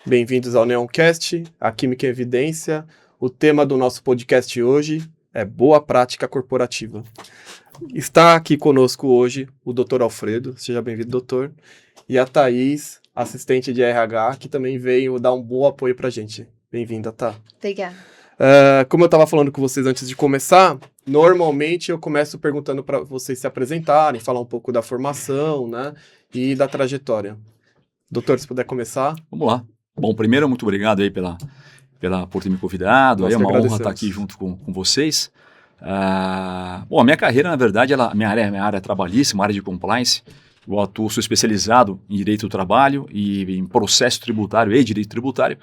Bem-vindos ao Neoncast, a Química em Evidência. O tema do nosso podcast hoje é Boa Prática Corporativa. Está aqui conosco hoje o Dr. Alfredo, seja bem-vindo, doutor, e a Thaís, assistente de RH, que também veio dar um bom apoio para a gente. Bem-vinda, Tá? Obrigada. Como eu estava falando com vocês antes de começar, normalmente eu começo perguntando para vocês se apresentarem, falar um pouco da formação, né, e da trajetória. Doutor, se puder começar. Vamos lá. Bom, primeiro, muito obrigado aí por ter me convidado. Nós é uma honra agradecemos. estar aqui junto com vocês. Bom, a minha carreira, na verdade, minha área trabalhista, uma área de compliance. Eu sou especializado em direito do trabalho e em processo tributário e direito tributário.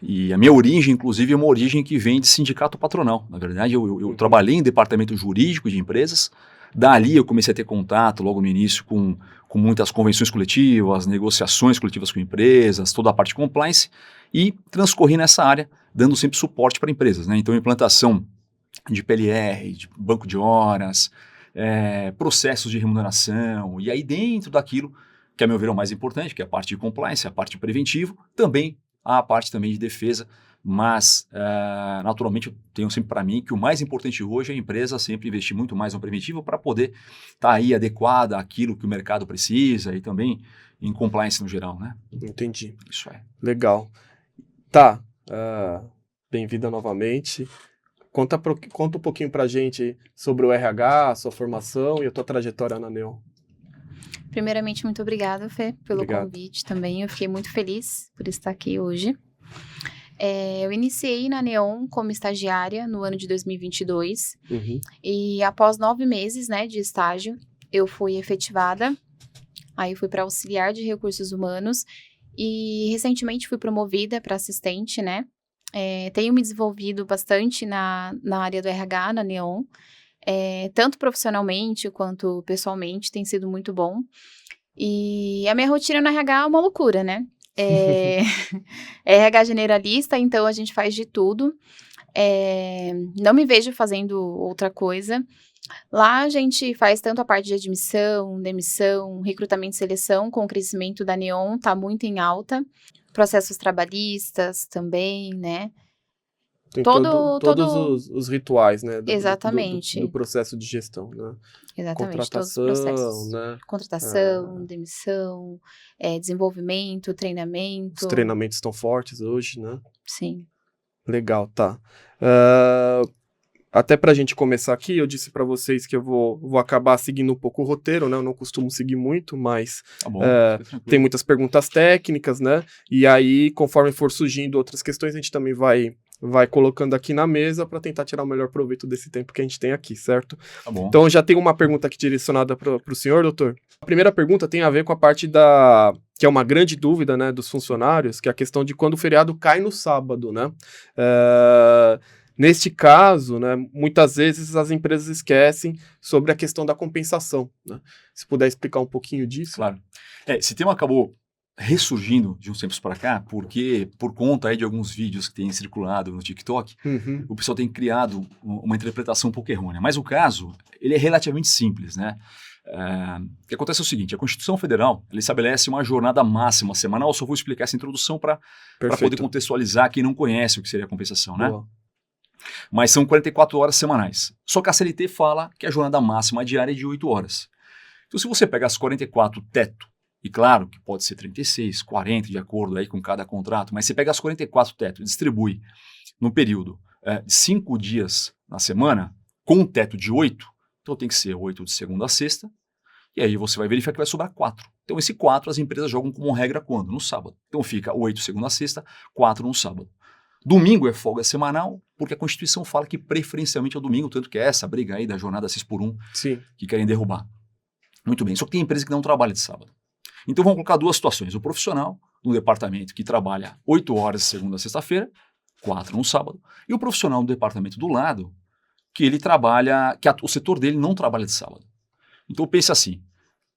E a minha origem, inclusive, é uma origem que vem de sindicato patronal. Na verdade, eu trabalhei em departamento jurídico de empresas. Dali eu comecei a ter contato logo no início com muitas convenções coletivas, negociações coletivas com empresas, toda a parte de compliance, e transcorri nessa área, dando sempre suporte para empresas, né? Então, implantação de PLR, de banco de horas, processos de remuneração, e aí dentro daquilo que, a meu ver, é o mais importante, que é a parte de compliance, a parte de preventivo, também há a parte também de defesa, mas, naturalmente, eu tenho sempre para mim que o mais importante hoje é a empresa sempre investir muito mais no preventivo para poder estar aí adequada àquilo que o mercado precisa e também em compliance no geral, né? Entendi. Isso é. Legal. Tá, bem-vinda novamente. Conta um pouquinho pra gente sobre o RH, a sua formação e a tua trajetória na Neo. Primeiramente, muito obrigada, Fê, pelo Obrigado. convite também. Eu fiquei muito feliz por estar aqui hoje. Eu iniciei na Neon como estagiária no ano de 2022 e após 9 meses, né, de estágio, eu fui efetivada. Aí fui para auxiliar de recursos humanos e recentemente fui promovida para assistente, né? Tenho me desenvolvido bastante na área do RH, na Neon, tanto profissionalmente quanto pessoalmente, tem sido muito bom. E a minha rotina no RH é uma loucura, né? RH generalista, então a gente faz de tudo. Não me vejo fazendo outra coisa. Lá a gente faz tanto a parte de admissão, demissão, recrutamento e seleção, com o crescimento da Neon, tá muito em alta. Processos trabalhistas também, né? Tem todos os rituais, né? Exatamente. Do processo de gestão, né? Exatamente, todos os Contratação, processos. né? Contratação, demissão, desenvolvimento, treinamento. Os treinamentos estão fortes hoje, né? Sim. Legal, tá. Até pra gente começar aqui, eu disse pra vocês que eu vou acabar seguindo um pouco o roteiro, né? Eu não costumo seguir muito, mas Tá bom, tem muitas perguntas técnicas, né? E aí, conforme for surgindo outras questões, a gente também vai colocando aqui na mesa para tentar tirar o melhor proveito desse tempo que a gente tem aqui, certo? Tá bom. Então, já tem uma pergunta aqui direcionada para o senhor, doutor. A primeira pergunta tem a ver com a parte que é uma grande dúvida, né, dos funcionários, que é a questão de quando o feriado cai no sábado, né? Neste caso, né, muitas vezes as empresas esquecem sobre a questão da compensação, né? Se puder explicar um pouquinho disso. Claro. Esse tema acabou ressurgindo de uns tempos para cá, porque por conta aí de alguns vídeos que têm circulado no TikTok, o pessoal tem criado uma interpretação um pouco errônea. Mas o caso, ele é relativamente simples, né? O que acontece é o seguinte, a Constituição Federal, ela estabelece uma jornada máxima semanal. Eu só vou explicar essa introdução para poder contextualizar quem não conhece o que seria a compensação, né? Boa. Mas são 44 horas semanais. Só que a CLT fala que a jornada máxima diária é de 8 horas. Então, se você pega as 44 teto, e claro que pode ser 36, 40, de acordo aí com cada contrato, mas você pega as 44 teto e distribui no período de 5 dias na semana, com um teto de 8, então tem que ser 8 de segunda a sexta, e aí você vai verificar que vai sobrar 4. Então, esse 4 as empresas jogam como regra quando? No sábado. Então, fica 8 segunda a sexta, 4 no sábado. Domingo é folga semanal, porque a Constituição fala que preferencialmente é o domingo, tanto que é essa briga aí da jornada 6x1 Sim. que querem derrubar. Muito bem, só que tem empresa que não trabalha de sábado. Então vamos colocar duas situações. O profissional, no departamento que trabalha 8 horas de segunda a sexta-feira, 4 no sábado, e o profissional no departamento do lado, que ele trabalha, o setor dele não trabalha de sábado. Então pense assim,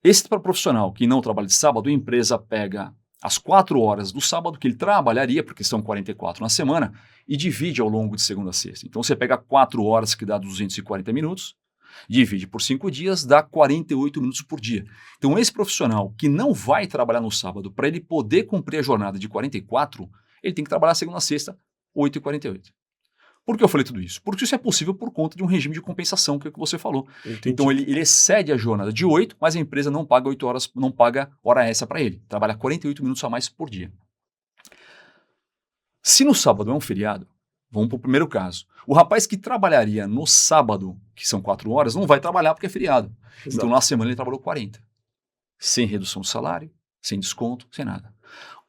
esse profissional que não trabalha de sábado, a empresa pega as 4 horas do sábado que ele trabalharia, porque são 44 na semana, e divide ao longo de segunda a sexta. Então você pega 4 horas que dá 240 minutos, Divide por 5 dias, dá 48 minutos por dia. Então, esse profissional que não vai trabalhar no sábado, para ele poder cumprir a jornada de 44, ele tem que trabalhar segunda a sexta, 8h48. Por que eu falei tudo isso? Porque isso é possível por conta de um regime de compensação, que é o que você falou. Entendi. Então, ele excede a jornada de 8, mas a empresa não paga 8 horas, não paga hora extra para ele. Trabalha 48 minutos a mais por dia. Se no sábado é um feriado, vamos para o primeiro caso. O rapaz que trabalharia no sábado, que são 4 horas, não vai trabalhar porque é feriado. Exato. Então, na semana ele trabalhou 40. Sem redução de salário, sem desconto, sem nada.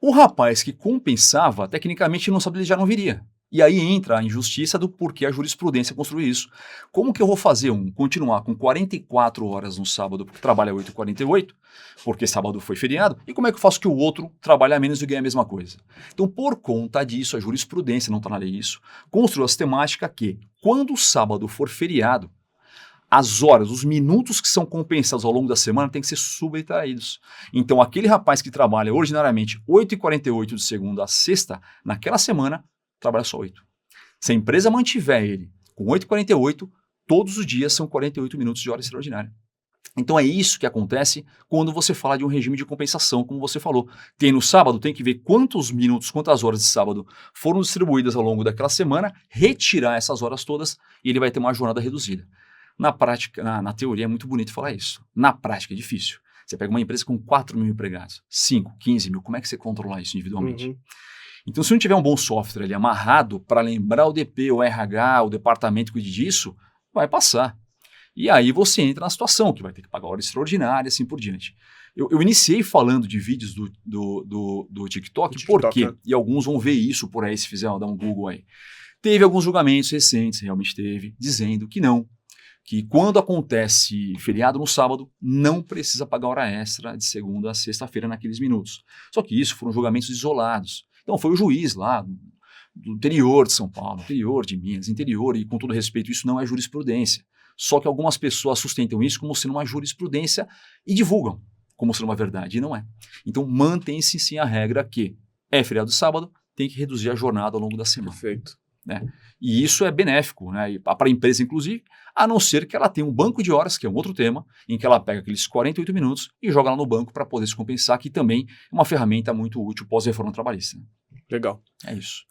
O rapaz que compensava, tecnicamente, no sábado ele já não viria. E aí entra a injustiça do porquê a jurisprudência construiu isso. Como que eu vou fazer continuar com 44 horas no sábado, porque trabalha 8h48, porque sábado foi feriado, e como é que eu faço que o outro trabalhe menos e ganhe a mesma coisa? Então, por conta disso, a jurisprudência, não está na lei isso, construiu a sistemática que, quando o sábado for feriado, as horas, os minutos que são compensados ao longo da semana têm que ser subtraídos. Então, aquele rapaz que trabalha ordinariamente 8h48 de segunda a sexta, naquela semana, trabalha só 8. Se a empresa mantiver ele com 8h48, todos os dias são 48 minutos de hora extraordinária. Então é isso que acontece quando você fala de um regime de compensação, como você falou. Tem no sábado, tem que ver quantos minutos, quantas horas de sábado foram distribuídas ao longo daquela semana, retirar essas horas todas e ele vai ter uma jornada reduzida. Na prática, na teoria é muito bonito falar isso. Na prática é difícil. Você pega uma empresa com 4 mil empregados, 5, 15 mil, como é que você controla isso individualmente? Uhum. Então, se não tiver um bom software ali amarrado para lembrar o DP, o RH, o departamento que cuide disso, vai passar. E aí você entra na situação que vai ter que pagar hora extraordinária e assim por diante. Eu iniciei falando de vídeos do TikTok, porque, e alguns vão ver isso por aí, se fizer dar um Google aí. Teve alguns julgamentos recentes, realmente teve, dizendo que não. Que quando acontece feriado no sábado, não precisa pagar hora extra de segunda a sexta-feira naqueles minutos. Só que isso foram julgamentos isolados. Então foi o juiz lá do interior de São Paulo, interior de Minas, interior, e com todo respeito, isso não é jurisprudência. Só que algumas pessoas sustentam isso como sendo uma jurisprudência e divulgam como sendo uma verdade, e não é. Então mantém-se sim a regra que é feriado de sábado, tem que reduzir a jornada ao longo da semana. Perfeito. Né? E isso é benéfico, né? Para a empresa, inclusive, a não ser que ela tenha um banco de horas, que é um outro tema, em que ela pega aqueles 48 minutos e joga lá no banco para poder se compensar, que também é uma ferramenta muito útil pós-reforma trabalhista. Legal. É isso.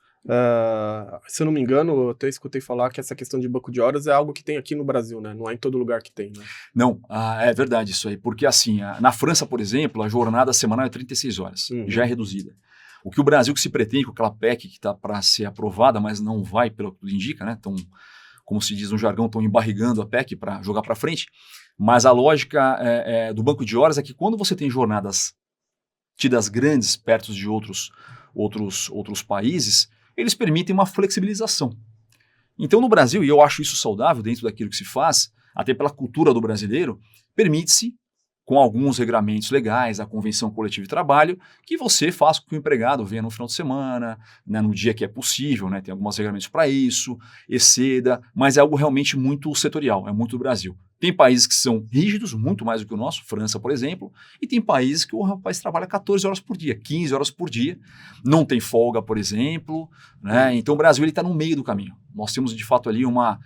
Se eu não me engano, eu até escutei falar que essa questão de banco de horas é algo que tem aqui no Brasil, né? Não é em todo lugar que tem, né? Não, é verdade isso aí, porque assim, na França, por exemplo, a jornada semanal é 36 horas, já é reduzida. O que o Brasil que se pretende com aquela PEC que está para ser aprovada, mas não vai, pelo que tudo indica, né? Então, como se diz no jargão, estão embarrigando a PEC para jogar para frente. Mas a lógica do banco de horas é que quando você tem jornadas tidas grandes perto de outros países, eles permitem uma flexibilização. Então, no Brasil, e eu acho isso saudável dentro daquilo que se faz, até pela cultura do brasileiro, permite-se, com alguns regramentos legais, a convenção coletiva de trabalho, que você faça com que o empregado venha no final de semana, né, no dia que é possível, né, tem alguns regramentos para isso, exceda, mas é algo realmente muito setorial, é muito do Brasil. Tem países que são rígidos, muito mais do que o nosso, França, por exemplo, e tem países que o rapaz trabalha 14 horas por dia, 15 horas por dia, não tem folga, por exemplo, né? Então o Brasil está no meio do caminho. Nós temos, de fato, ali uma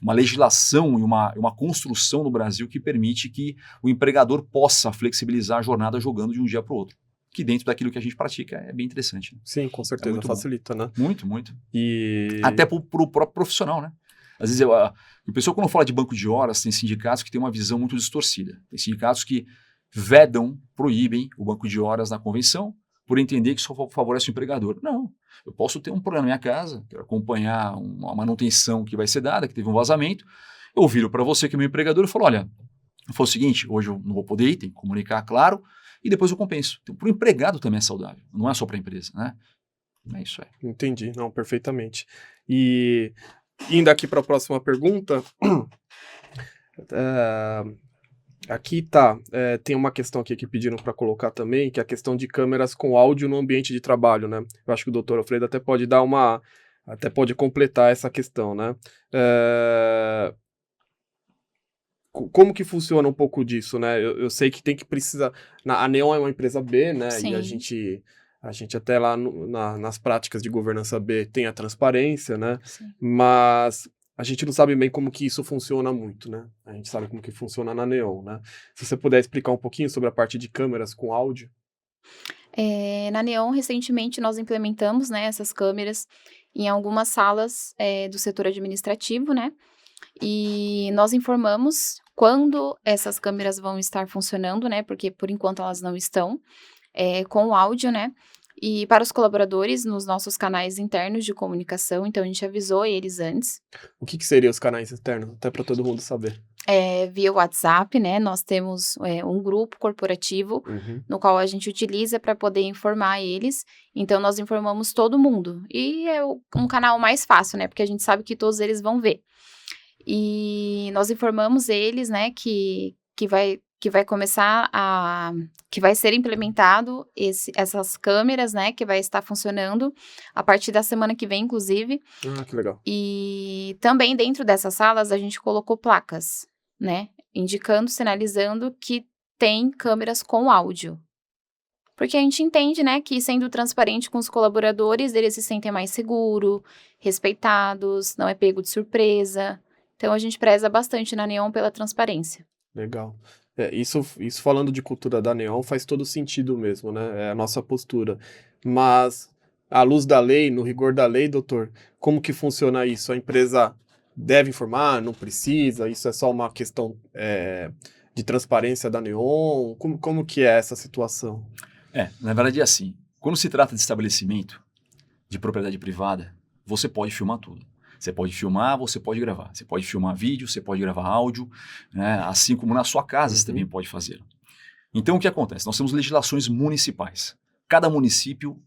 legislação e uma construção no Brasil que permite que o empregador possa flexibilizar a jornada jogando de um dia para o outro, que dentro daquilo que a gente pratica é bem interessante. Né? Sim, com certeza, facilita, né? Muito, muito. E... Até para o próprio profissional, né? Às vezes, o pessoal, quando fala de banco de horas, tem sindicatos que têm uma visão muito distorcida. Tem sindicatos que vedam, proíbem o banco de horas na convenção, por entender que isso favorece o empregador. Não, eu posso ter um problema na minha casa, quero acompanhar uma manutenção que vai ser dada, que teve um vazamento, eu viro para você que é meu empregador e falo, olha, foi o seguinte, hoje eu não vou poder ir, tem que comunicar, claro, e depois eu compenso. Então, para o empregado também é saudável, não é só para a empresa, né? É isso aí. Entendi, não, perfeitamente. E... indo aqui para a próxima pergunta, aqui tem uma questão aqui que pediram para colocar também, que é a questão de câmeras com áudio no ambiente de trabalho, né? Eu acho que o Dr. Alfredo até pode até pode completar essa questão, né? Como que funciona um pouco disso, né? Eu sei que precisa, a Neon é uma empresa B, né? Sim. E a gente até lá nas práticas de governança B tem a transparência, né? Sim. Mas a gente não sabe bem como que isso funciona muito, né? A gente sabe como que funciona na Neon, né? Se você puder explicar um pouquinho sobre a parte de câmeras com áudio. Na Neon, recentemente, nós implementamos, né, essas câmeras em algumas salas do setor administrativo, né? E nós informamos quando essas câmeras vão estar funcionando, né? Porque, por enquanto, elas não estão com o áudio, né? E para os colaboradores, nos nossos canais internos de comunicação, então a gente avisou eles antes. O que seriam os canais externos? Até para todo mundo saber. Via WhatsApp, né? Nós temos um grupo corporativo no qual a gente utiliza para poder informar eles. Então, nós informamos todo mundo. E é um canal mais fácil, né? Porque a gente sabe que todos eles vão ver. E nós informamos eles, né, que vai começar que vai ser implementado essas câmeras, né, que vai estar funcionando a partir da semana que vem, inclusive. Ah, que legal. E também dentro dessas salas a gente colocou placas, né, indicando, sinalizando que tem câmeras com áudio. Porque a gente entende, né, que sendo transparente com os colaboradores, eles se sentem mais seguros, respeitados, não é pego de surpresa. Então, a gente preza bastante na Neon pela transparência. Legal. Isso falando de cultura da Neon faz todo sentido mesmo, né? É a nossa postura. Mas, à luz da lei, no rigor da lei, doutor, como que funciona isso? A empresa deve informar, não precisa? Isso é só uma questão de transparência da Neon? Como que é essa situação? Na verdade é assim. Quando se trata de estabelecimento de propriedade privada, você pode filmar tudo. Você pode filmar, você pode gravar. Você pode filmar vídeo, você pode gravar áudio, né? Assim como na sua casa você também pode fazer. Então, o que acontece? Nós temos legislações municipais. Cada município,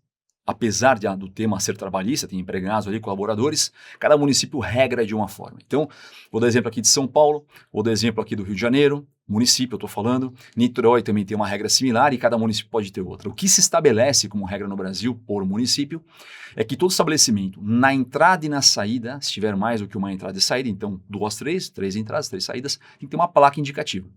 apesar do tema ser trabalhista, tem empregados ali, colaboradores, cada município regra de uma forma. Então, vou dar exemplo aqui de São Paulo, vou dar exemplo aqui do Rio de Janeiro, município, eu estou falando. Niterói também tem uma regra similar e cada município pode ter outra. O que se estabelece como regra no Brasil, por município, é que todo estabelecimento, na entrada e na saída, se tiver mais do que uma entrada e saída, então 2, 3 entradas, 3 saídas, tem que ter uma placa indicativa.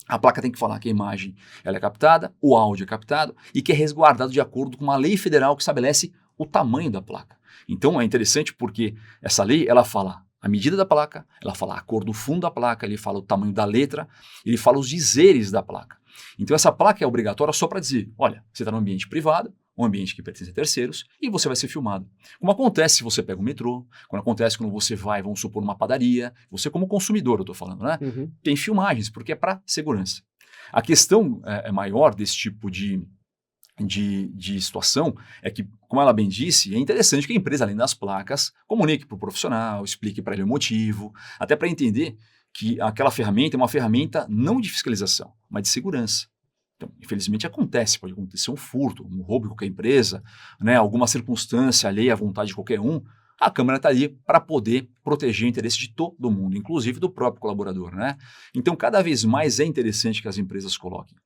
A placa tem que falar que a imagem ela é captada, o áudio é captado e que é resguardado de acordo com uma lei federal que estabelece o tamanho da placa. Então é interessante porque essa lei ela fala a medida da placa, ela fala a cor do fundo da placa, ele fala o tamanho da letra, ele fala os dizeres da placa. Então essa placa é obrigatória só para dizer, olha, você está num ambiente privado, um ambiente que pertence a terceiros, e você vai ser filmado. Como acontece se você pega o metrô, quando acontece quando você vai, vamos supor, numa padaria, você como consumidor, eu estou falando, né? Tem filmagens, porque é para segurança. A questão maior desse tipo de situação é que, como ela bem disse, é interessante que a empresa, além das placas, comunique para o profissional, explique para ele o motivo, até para entender que aquela ferramenta é uma ferramenta não de fiscalização, mas de segurança. Então, infelizmente acontece, pode acontecer um furto, um roubo em qualquer empresa, né, alguma circunstância alheia à vontade de qualquer um, a câmera está ali para poder proteger o interesse de todo mundo, inclusive do próprio colaborador, né? Então, cada vez mais é interessante que as empresas coloquem.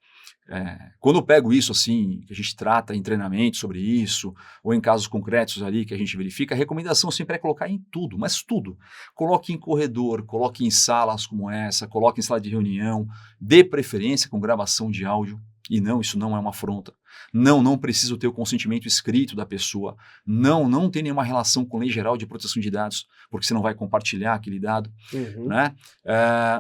Quando eu pego isso assim, que a gente trata em treinamento sobre isso, ou em casos concretos ali que a gente verifica, a recomendação sempre é colocar em tudo, mas tudo. Coloque em corredor, coloque em salas como essa, coloque em sala de reunião, dê preferência com gravação de áudio. E não, isso não é uma afronta. Não precisa ter o consentimento escrito da pessoa. Não tem nenhuma relação com a Lei Geral de Proteção de Dados, porque você não vai compartilhar aquele dado. Né?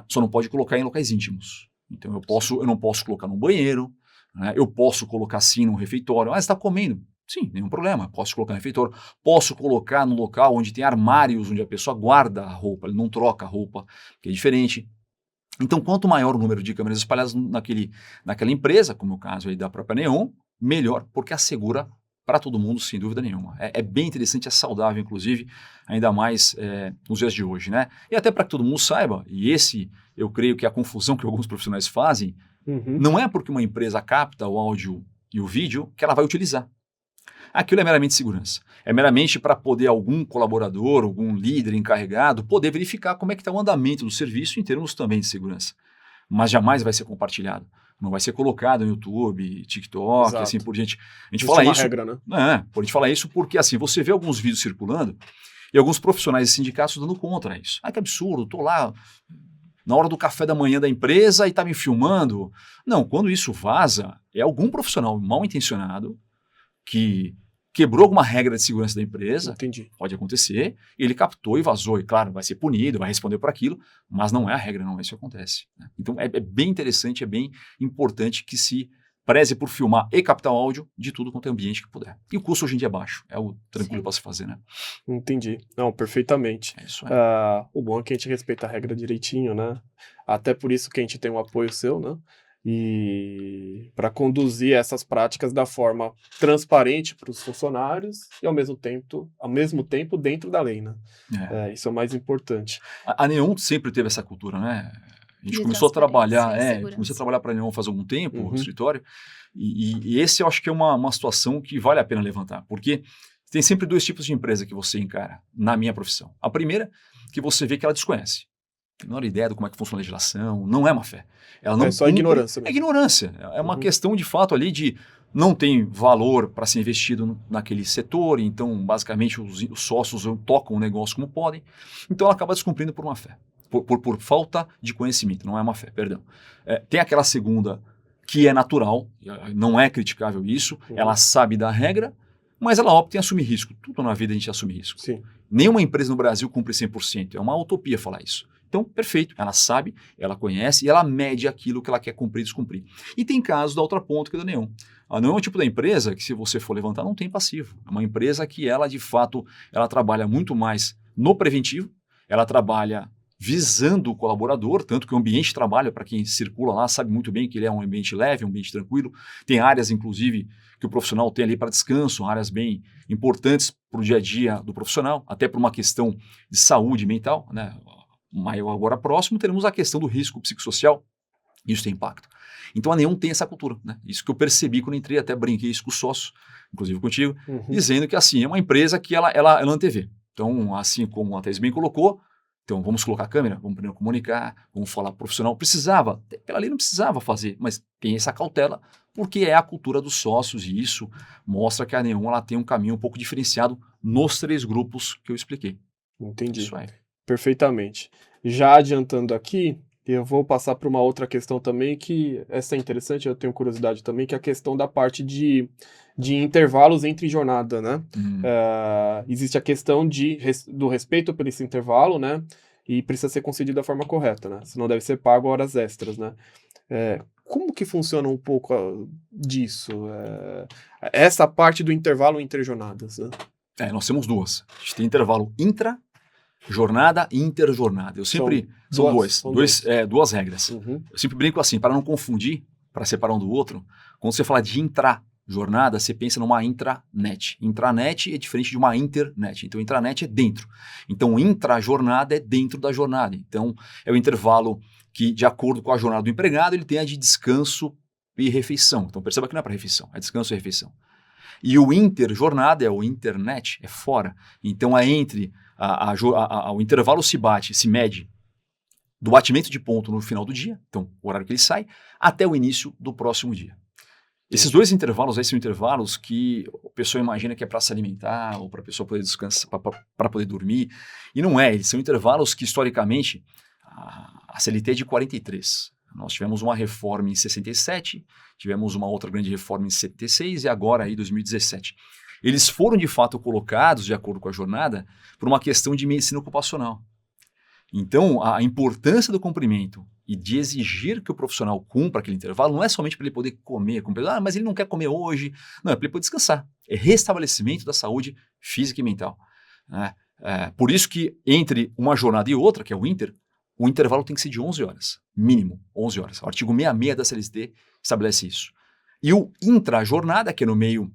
Só não pode colocar em locais íntimos. Então, eu não posso colocar no banheiro, né? Eu posso colocar sim no refeitório. Você está comendo? Sim, nenhum problema. Posso colocar no refeitório. Posso colocar no local onde tem armários, onde a pessoa guarda a roupa, ele não troca a roupa, que é diferente. Então, quanto maior o número de câmeras espalhadas naquela empresa, como é o caso aí da própria Neon, melhor, porque assegura para todo mundo, sem dúvida nenhuma. É bem interessante, é saudável, inclusive, ainda mais nos dias de hoje, né? E até para que todo mundo saiba, e eu creio que a confusão que alguns profissionais fazem, não é porque uma empresa capta o áudio e o vídeo que ela vai utilizar. Aquilo é meramente segurança. É meramente para poder algum colaborador, algum líder encarregado, poder verificar como é que está o andamento do serviço em termos também de segurança. Mas jamais vai ser compartilhado. Não vai ser colocado no YouTube, TikTok, Exato. Assim por diante. A gente fala isso. Regra, né? A gente fala isso porque assim, você vê alguns vídeos circulando e alguns profissionais e sindicatos dando contra isso. Que absurdo, estou lá na hora do café da manhã da empresa e está me filmando. Não, quando isso vaza, é algum profissional mal intencionado que quebrou alguma regra de segurança da empresa, Entendi. pode acontecer, ele captou e vazou, e claro, vai ser punido, vai responder por aquilo, mas não é a regra, não é isso que acontece. Né? Então é bem interessante, é bem importante que se preze por filmar e captar o áudio de tudo quanto é ambiente que puder. E o custo hoje em dia é baixo, é o tranquilo para se fazer, né? Entendi. Não, perfeitamente. É isso aí. O bom é que a gente respeita a regra direitinho, né? Até por isso que a gente tem um apoio seu, né? E para conduzir essas práticas da forma transparente para os funcionários e ao mesmo tempo dentro da lei, né? Isso é o mais importante. A Neon sempre teve essa cultura, né? A gente De começou a trabalhar, segurança. comecei a trabalhar para a Neon faz algum tempo, no escritório, e esse eu acho que é uma situação que vale a pena levantar, porque tem sempre dois tipos de empresa que você encara na minha profissão. A primeira, que você vê que ela desconhece. Tem a menor ideia de como é que funciona a legislação, não é má fé. Ela não só ignorância mesmo. É ignorância. É uma questão de fato ali de não tem valor para ser investido naquele setor, então basicamente os sócios tocam o negócio como podem, então ela acaba descumprindo por má fé. Por falta de conhecimento, não é má fé, perdão. Tem aquela segunda que é natural, não é criticável isso, ela sabe da regra, mas ela opta em assumir risco. Tudo na vida a gente assume risco. Sim. Nenhuma empresa no Brasil cumpre 100%, é uma utopia falar isso. Então, perfeito, ela sabe, ela conhece e ela mede aquilo que ela quer cumprir e descumprir. E tem casos da outra ponta que é da Neon. A Neon é o tipo da empresa que, se você for levantar, não tem passivo. É uma empresa que ela, de fato, ela trabalha muito mais no preventivo, ela trabalha visando o colaborador, tanto que o ambiente de trabalho, para quem circula lá, sabe muito bem que ele é um ambiente leve, um ambiente tranquilo. Tem áreas, inclusive, que o profissional tem ali para descanso, áreas bem importantes para o dia a dia do profissional, até por uma questão de saúde mental, né? Mas agora próximo teremos a questão do risco psicossocial, isso tem impacto. Então a Neon tem essa cultura, né? Isso que eu percebi quando entrei, até brinquei isso com os sócios, inclusive contigo, dizendo que assim, é uma empresa que ela antevê. Então, assim como a Thaís bem colocou, então vamos colocar a câmera, vamos primeiro comunicar, vamos falar profissional. Precisava, pela lei não precisava fazer, mas tem essa cautela, porque é a cultura dos sócios e isso mostra que a Neon ela tem um caminho um pouco diferenciado nos 3 grupos que eu expliquei. Entendi. Isso aí. Perfeitamente. Já adiantando aqui, eu vou passar para uma outra questão também, que essa é interessante, eu tenho curiosidade também, que é a questão da parte de intervalos entre jornada, né? Existe a questão do respeito por esse intervalo, né? E precisa ser concedido da forma correta, né? Senão deve ser pago horas extras, né? Como que funciona um pouco disso? Essa parte do intervalo entre jornadas, né? Nós temos 2. A gente tem intervalo intra-jornada e interjornada. Eu sempre... São duas regras. Eu sempre brinco assim, para não confundir, para separar um do outro, quando você fala de intra-jornada, você pensa numa intranet. Intranet é diferente de uma internet. Então, intranet é dentro. Então, intra-jornada é dentro da jornada. Então, é o intervalo que, de acordo com a jornada do empregado, ele tem a de descanso e refeição. Então, perceba que não é para refeição, é descanso e refeição. E o interjornada é o internet, é fora. Então, é entre o intervalo se mede do batimento de ponto no final do dia, então o horário que ele sai, até o início do próximo dia. Esses 2 intervalos aí são intervalos que a pessoa imagina que é para se alimentar ou para a pessoa poder descansar, para poder dormir, e não é, eles são intervalos que historicamente a CLT é de 43. Nós tivemos uma reforma em 67, tivemos uma outra grande reforma em 76 e agora aí 2017. Eles foram de fato colocados, de acordo com a jornada, por uma questão de medicina ocupacional. Então, a importância do cumprimento e de exigir que o profissional cumpra aquele intervalo não é somente para ele poder comer, mas ele não quer comer hoje. Não, é para ele poder descansar. É restabelecimento da saúde física e mental. Né? Por isso que entre uma jornada e outra, que é o intervalo tem que ser de 11 horas, mínimo 11 horas. O artigo 66 da CLT estabelece isso. E o intra-jornada, que é no meio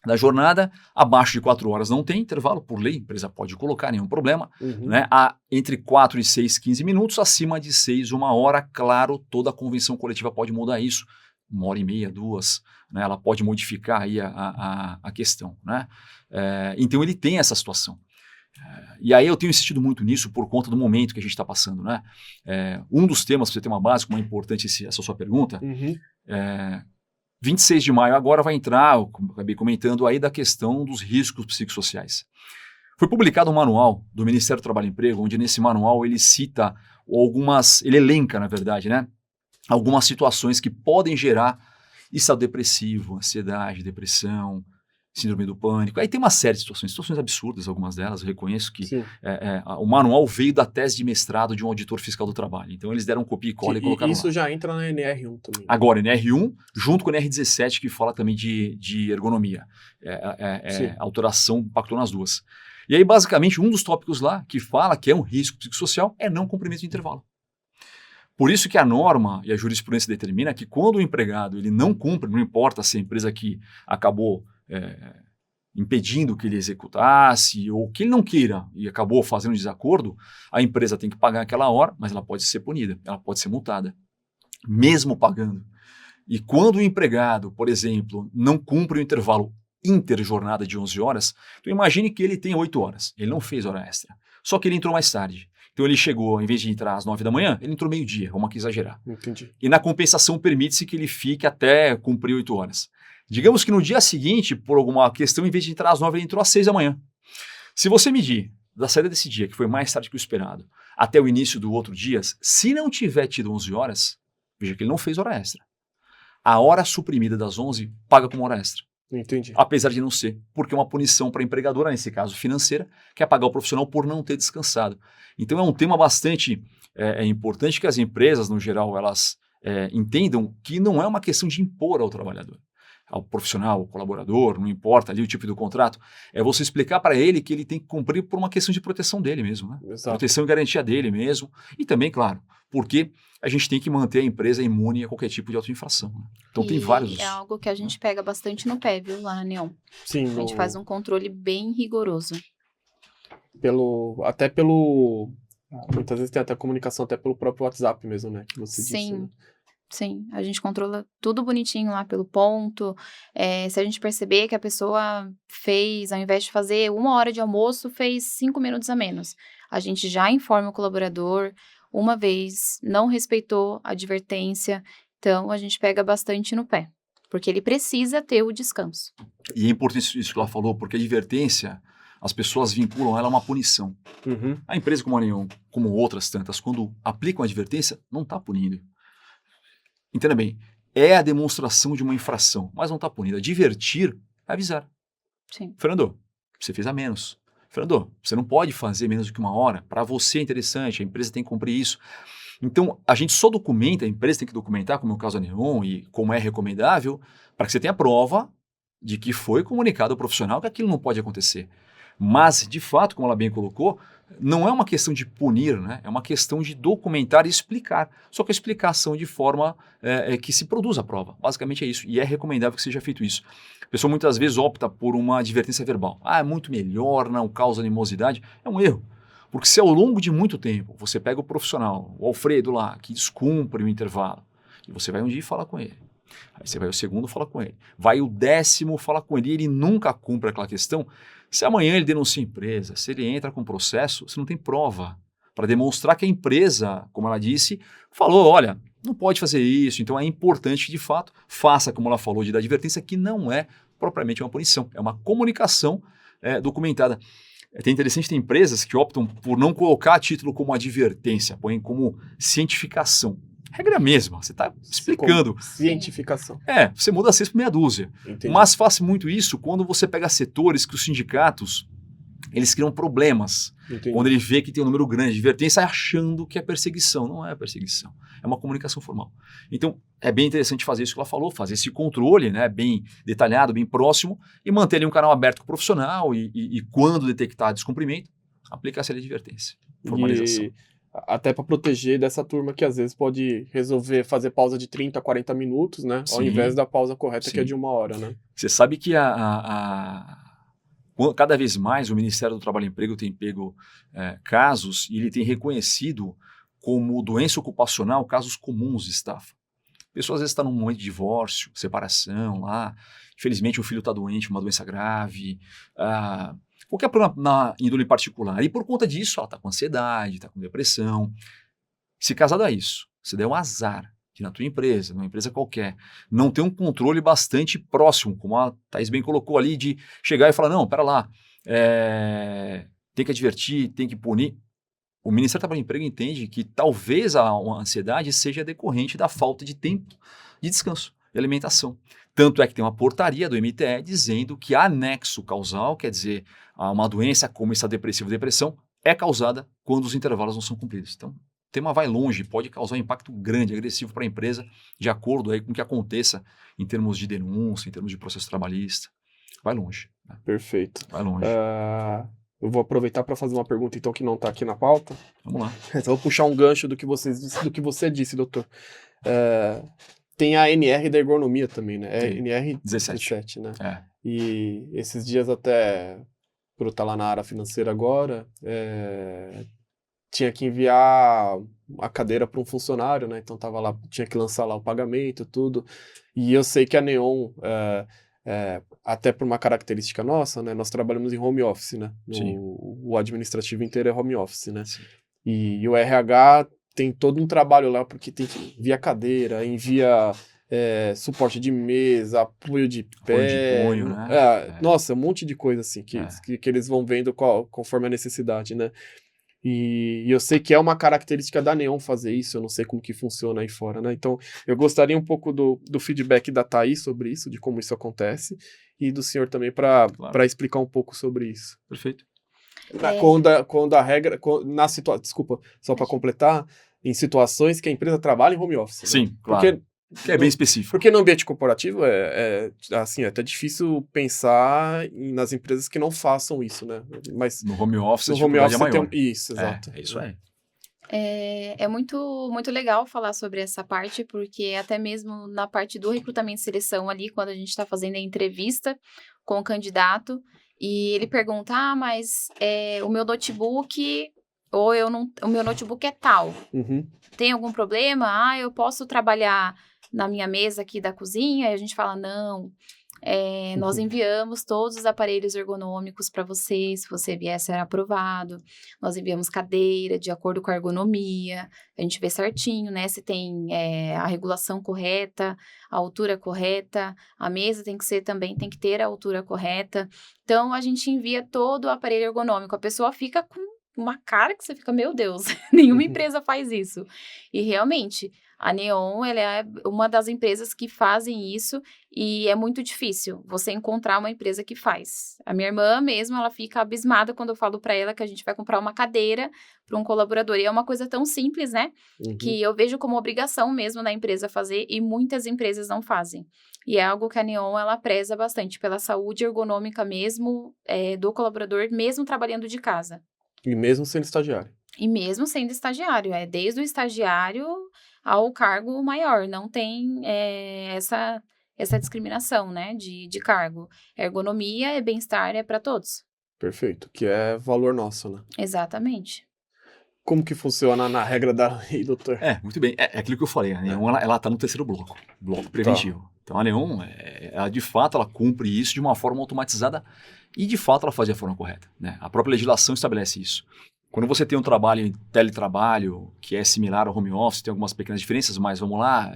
da jornada, abaixo de 4 horas não tem intervalo, por lei, a empresa pode colocar, nenhum problema. Né? Entre 4 e 6, 15 minutos, acima de 6, 1 hora, claro, toda a convenção coletiva pode mudar isso, 1h30, 2, né? Ela pode modificar aí a questão. Né? Então ele tem essa situação. E aí eu tenho insistido muito nisso por conta do momento que a gente está passando. Né? Um dos temas, para você ter uma base, como é importante essa sua pergunta, 26 de maio agora vai entrar, eu acabei comentando aí, da questão dos riscos psicossociais. Foi publicado um manual do Ministério do Trabalho e Emprego, onde nesse manual ele cita ele elenca, na verdade, né, algumas situações que podem gerar estado depressivo, ansiedade, depressão, síndrome do pânico. Aí tem uma série de situações absurdas, algumas delas, eu reconheço que o manual veio da tese de mestrado de um auditor fiscal do trabalho. Então eles deram copia e cola e colocaram isso lá. já entra na NR1 também. Agora, NR1, junto com a NR17, que fala também de ergonomia. A autoração impactou nas duas. E aí, basicamente, um dos tópicos lá, que fala que é um risco psicossocial, é não cumprimento de intervalo. Por isso que a norma e a jurisprudência determina que quando o empregado ele não cumpre, não importa se a empresa que acabou impedindo que ele executasse ou que ele não queira e acabou fazendo desacordo, a empresa tem que pagar aquela hora, mas ela pode ser punida, ela pode ser multada, mesmo pagando. E quando o empregado, por exemplo, não cumpre o intervalo interjornada de 11 horas, então imagine que ele tem 8 horas, ele não fez hora extra, só que ele entrou mais tarde. Então ele chegou, em vez de entrar às 9 da manhã, ele entrou meio-dia, vamos aqui exagerar. Entendi. E na compensação permite-se que ele fique até cumprir 8 horas. Digamos que no dia seguinte, por alguma questão, em vez de entrar às 9, ele entrou às 6 da manhã. Se você medir da saída desse dia, que foi mais tarde que o esperado, até o início do outro dia, se não tiver tido 11 horas, veja que ele não fez hora extra. A hora suprimida das 11 paga como hora extra. Entendi. Apesar de não ser, porque é uma punição para a empregadora, nesse caso financeira, que é pagar o profissional por não ter descansado. Então é um tema bastante importante que as empresas, no geral, elas entendam que não é uma questão de impor ao trabalhador, ao profissional, ao colaborador, não importa ali o tipo do contrato, é você explicar para ele que ele tem que cumprir por uma questão de proteção dele mesmo, né? Exato. Proteção e garantia dele mesmo, e também, claro, porque a gente tem que manter a empresa imune a qualquer tipo de autoinfração. Né? Então tem vários... É algo que a gente pega bastante no pé, viu, lá na Neon. Sim. A gente faz um controle bem rigoroso. Muitas vezes tem até comunicação até pelo próprio WhatsApp mesmo, né? Que você disse, né? Sim, a gente controla tudo bonitinho lá pelo ponto. Se a gente perceber que a pessoa fez, ao invés de fazer 1 hora de almoço, fez 5 minutos a menos, a gente já informa o colaborador, uma vez, não respeitou a advertência, então a gente pega bastante no pé, porque ele precisa ter o descanso. E é importante isso que ela falou, porque a advertência, as pessoas vinculam ela a uma punição. Uhum. A empresa como a Neon, como outras tantas, quando aplicam a advertência, não está punindo. Entenda bem, é a demonstração de uma infração, mas não está punindo. Advertir é avisar. Sim. Fernando, você fez a menos. Fernando, você não pode fazer menos do que 1 hora. Para você é interessante, a empresa tem que cumprir isso. Então, a gente só documenta, a empresa tem que documentar, como é o caso da Neon e como é recomendável, para que você tenha prova de que foi comunicado ao profissional que aquilo não pode acontecer. Mas, de fato, como ela bem colocou, não é uma questão de punir, né? É uma questão de documentar e explicar. Só que a explicação de forma que se produza a prova. Basicamente é isso. E é recomendável que seja feito isso. A pessoa muitas vezes opta por uma advertência verbal. É muito melhor, não causa animosidade. É um erro. Porque se ao longo de muito tempo você pega o profissional, o Alfredo lá, que descumpre o intervalo, e você vai um dia e fala com ele. Aí você vai o segundo, fala com ele. Vai o 10º, fala com ele e ele nunca cumpre aquela questão. Se amanhã ele denuncia a empresa, se ele entra com processo, você não tem prova para demonstrar que a empresa, como ela disse, falou, olha, não pode fazer isso. Então é importante que, de fato, faça, como ela falou, de dar advertência, que não é propriamente uma punição, é uma comunicação documentada. É interessante, tem empresas que optam por não colocar título como advertência, põem como cientificação. Regra mesma, você está explicando. Cientificação. Você muda 6 por meia dúzia. Entendi. Mas faz muito isso quando você pega setores que os sindicatos, eles criam problemas. Entendi. Quando ele vê que tem um número grande de advertência, achando que é perseguição. Não é perseguição, é uma comunicação formal. Então, é bem interessante fazer isso que ela falou, fazer esse controle, né, bem detalhado, bem próximo, e manter ali um canal aberto com o profissional e quando detectar descumprimento, aplicar essa lei de advertência. Formalização. E até para proteger dessa turma que às vezes pode resolver fazer pausa de 30 a 40 minutos, né? Sim. Ao invés da pausa correta, Sim. que é de 1 hora, né? Você sabe que cada vez mais o Ministério do Trabalho e Emprego tem pego casos e ele tem reconhecido como doença ocupacional casos comuns de estafa. A pessoa às vezes está num momento de divórcio, separação lá, infelizmente o filho está doente, uma doença grave, qualquer problema na índole particular. E por conta disso, ela está com ansiedade, está com depressão. Se casado a isso, você der um azar que na tua empresa, numa empresa qualquer, não tem um controle bastante próximo, como a Thaís bem colocou ali, de chegar e falar, não, pera lá, tem que advertir, tem que punir. O Ministério do Trabalho e Emprego entende que talvez a ansiedade seja decorrente da falta de tempo de descanso, de alimentação. Tanto é que tem uma portaria do MTE dizendo que anexo causal, quer dizer, uma doença como estado depressivo ou depressão, é causada quando os intervalos não são cumpridos. Então, o tema vai longe, pode causar um impacto grande, agressivo para a empresa, de acordo aí com o que aconteça em termos de denúncia, em termos de processo trabalhista. Vai longe. Né? Perfeito. Vai longe. Eu vou aproveitar para fazer uma pergunta, então, que não está aqui na pauta. Vamos lá. Então, vou puxar um gancho do que você disse, doutor. Tem a NR da ergonomia também, né? É NR 17, né? É. E esses dias até, por eu estar lá na área financeira agora, tinha que enviar a cadeira para um funcionário, né? Então tava lá, tinha que lançar lá o pagamento, tudo. E eu sei que a Neon, até por uma característica nossa, né? Nós trabalhamos em home office, né? O administrativo inteiro é home office, né? Sim. E o RH tem todo um trabalho lá, porque tem que enviar cadeira, envia suporte de mesa, apoio de pé. Apoio de punho, né? Nossa, um monte de coisa assim, que eles vão vendo conforme a necessidade, né? E eu sei que é uma característica da Neon fazer isso, eu não sei como que funciona aí fora, né? Então, eu gostaria um pouco do feedback da Thaís sobre isso, de como isso acontece, e do senhor também para explicar um pouco sobre isso. Perfeito. Quando a regra, desculpa, só para completar, em situações que a empresa trabalha em home office. Sim, né? claro. Porque é bem específico. Porque no ambiente corporativo assim, é até difícil pensar nas empresas que não façam isso, né? Mas no home office, no home office é maior. Isso, exato. É isso aí. É muito, muito legal falar sobre essa parte, porque até mesmo na parte do recrutamento e seleção ali, quando a gente está fazendo a entrevista com o candidato, e ele pergunta, mas o meu notebook, o meu notebook é tal, tem algum problema? Eu posso trabalhar na minha mesa aqui da cozinha? E a gente fala, não, nós enviamos todos os aparelhos ergonômicos para você, se você vier ser aprovado, nós enviamos cadeira de acordo com a ergonomia, a gente vê certinho, né, se tem a regulação correta, a altura correta, a mesa tem que ter a altura correta, então a gente envia todo o aparelho ergonômico, a pessoa fica com uma cara que você fica, meu Deus, nenhuma empresa faz isso, e realmente, a Neon, ela é uma das empresas que fazem isso e é muito difícil você encontrar uma empresa que faz. A minha irmã mesmo, ela fica abismada quando eu falo para ela que a gente vai comprar uma cadeira para um colaborador. E é uma coisa tão simples, né? Que eu vejo como obrigação mesmo da empresa fazer e muitas empresas não fazem. E é algo que a Neon, ela preza bastante pela saúde ergonômica mesmo do colaborador, mesmo trabalhando de casa. E mesmo sendo estagiário. E mesmo sendo estagiário. Desde o estagiário ao cargo maior, não tem essa discriminação, né, de cargo. Ergonomia e bem-estar é para todos. Perfeito, que é valor nosso, né? Exatamente. Como que funciona na regra da lei, doutor? Muito bem, é aquilo que eu falei, a Neon, ela tá no terceiro bloco preventivo. Tá. Então a Neon, ela, de fato, ela cumpre isso de uma forma automatizada e, de fato, ela faz de forma correta, né? A própria legislação estabelece isso. Quando você tem um trabalho em teletrabalho, que é similar ao home office, tem algumas pequenas diferenças, mas vamos lá,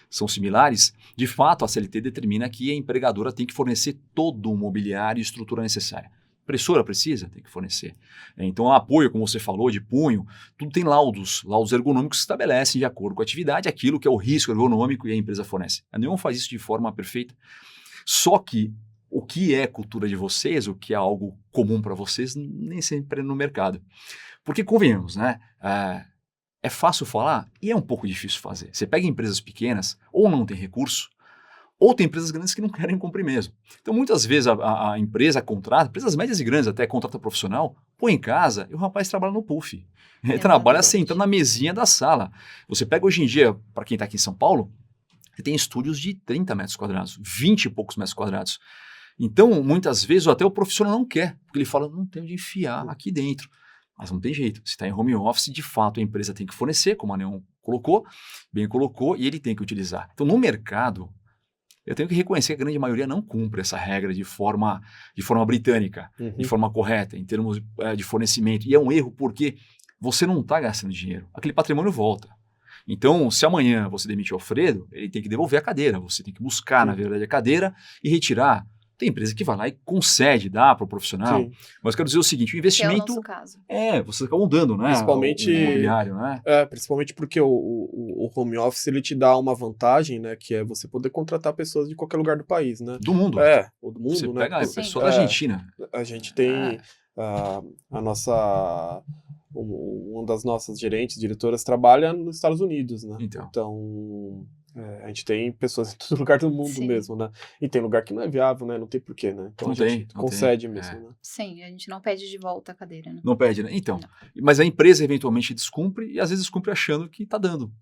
são similares, de fato a CLT determina que a empregadora tem que fornecer todo o mobiliário e estrutura necessária. Impressora precisa, tem que fornecer. Então, apoio, como você falou, de punho, tudo tem laudos ergonômicos que estabelecem, de acordo com a atividade, aquilo que é o risco ergonômico e a empresa fornece. A Neon faz isso de forma perfeita, só que o que é cultura de vocês, o que é algo comum para vocês, nem sempre é no mercado. Porque, convenhamos, né? É fácil falar e é um pouco difícil fazer. Você pega empresas pequenas, ou não tem recurso, ou tem empresas grandes que não querem cumprir mesmo. Então, muitas vezes a empresa contrata, empresas médias e grandes até contrata profissional, põe em casa e o rapaz trabalha no puff. Ele trabalha sentado na mesinha da sala. Você pega hoje em dia, para quem está aqui em São Paulo, você tem estúdios de 30 metros quadrados, 20 e poucos metros quadrados. Então, muitas vezes, até o profissional não quer, porque ele fala, não tenho onde enfiar aqui dentro. Mas não tem jeito. Se está em home office, de fato, a empresa tem que fornecer, como a Neon bem colocou, e ele tem que utilizar. Então, no mercado, eu tenho que reconhecer que a grande maioria não cumpre essa regra de forma britânica, de forma correta, em termos de fornecimento. E é um erro porque você não está gastando dinheiro. Aquele patrimônio volta. Então, se amanhã você demitir o Alfredo, ele tem que devolver a cadeira. Você tem que buscar, na verdade, a cadeira e retirar Tem empresa que vai lá e concede, dá para o profissional. Sim. Mas eu quero dizer o seguinte, o Que é o investimento... nosso caso. Vocês acabam dando, né? Principalmente- O imobiliário, né? Principalmente porque o home office ele te dá uma vantagem, né? Que é você poder contratar pessoas de qualquer lugar do país, né? Do mundo. Ou do mundo, Você né? pega a Sim. pessoa da Argentina. A gente tem a nossa... Uma das nossas gerentes, diretoras, trabalha nos Estados Unidos, né? Então a gente tem pessoas em todo lugar do mundo Sim. mesmo, né? E tem lugar que não é viável, né? Não tem porquê, né? Então Não a gente tem. concede mesmo, né? Sim, a gente não pede de volta a cadeira, né? Não pede, né? Então, Não. mas a empresa eventualmente descumpre e às vezes descumpre achando que está dando.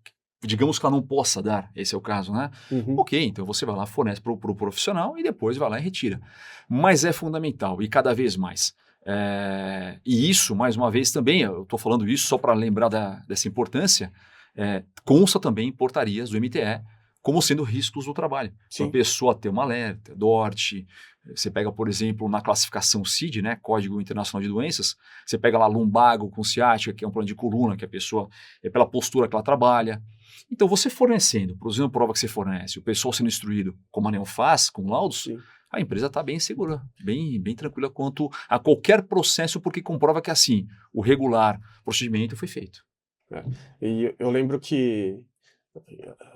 Digamos que ela não possa dar, esse é o caso, né? Uhum. Ok, então você vai lá, fornece para o profissional e depois vai lá e retira. Mas é fundamental e cada vez mais. E isso, mais uma vez, também, eu estou falando isso só para lembrar dessa importância, consta também em portarias do MTE como sendo riscos do trabalho. Então, a pessoa ter uma alerta, DORT, você pega, por exemplo, na classificação CID, né, Código Internacional de Doenças, você pega lá lumbago com ciática, que é um plano de coluna, que a pessoa, é pela postura que ela trabalha. Então, você fornecendo, produzindo prova que você fornece, o pessoal sendo instruído, como a Neon faz, com laudos, Sim. a empresa está bem segura, bem tranquila quanto a qualquer processo, porque comprova que, assim, o regular procedimento foi feito. E eu lembro que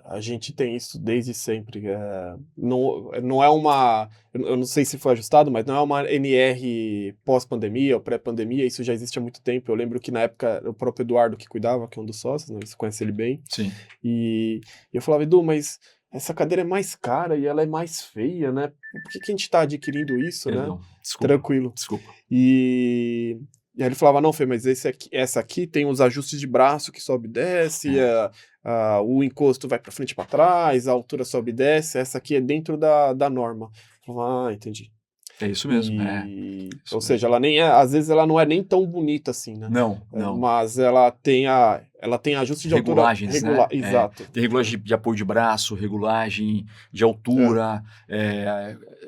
a gente tem isso desde sempre. Não é uma... Eu não sei se foi ajustado, mas não é uma NR pós-pandemia ou pré-pandemia, isso já existe há muito tempo. Eu lembro que na época o próprio Eduardo que cuidava, que é um dos sócios, né, você conhece ele bem. Sim. E eu falava, Edu, mas essa cadeira é mais cara e ela é mais feia, né? Por que a gente está adquirindo isso, né? Desculpa. Tranquilo. Desculpa. E aí ele falava, não, Fê, mas essa aqui tem os ajustes de braço que sobe e desce, o encosto vai para frente e para trás, a altura sobe e desce, essa aqui é dentro da norma. Eu falava, entendi. É isso mesmo. Ou seja, ela nem às vezes ela não é nem tão bonita assim, né? Não. Mas ela tem ajuste de regulagens, altura. né? Exato. Tem regulagem de apoio de braço, regulagem de altura,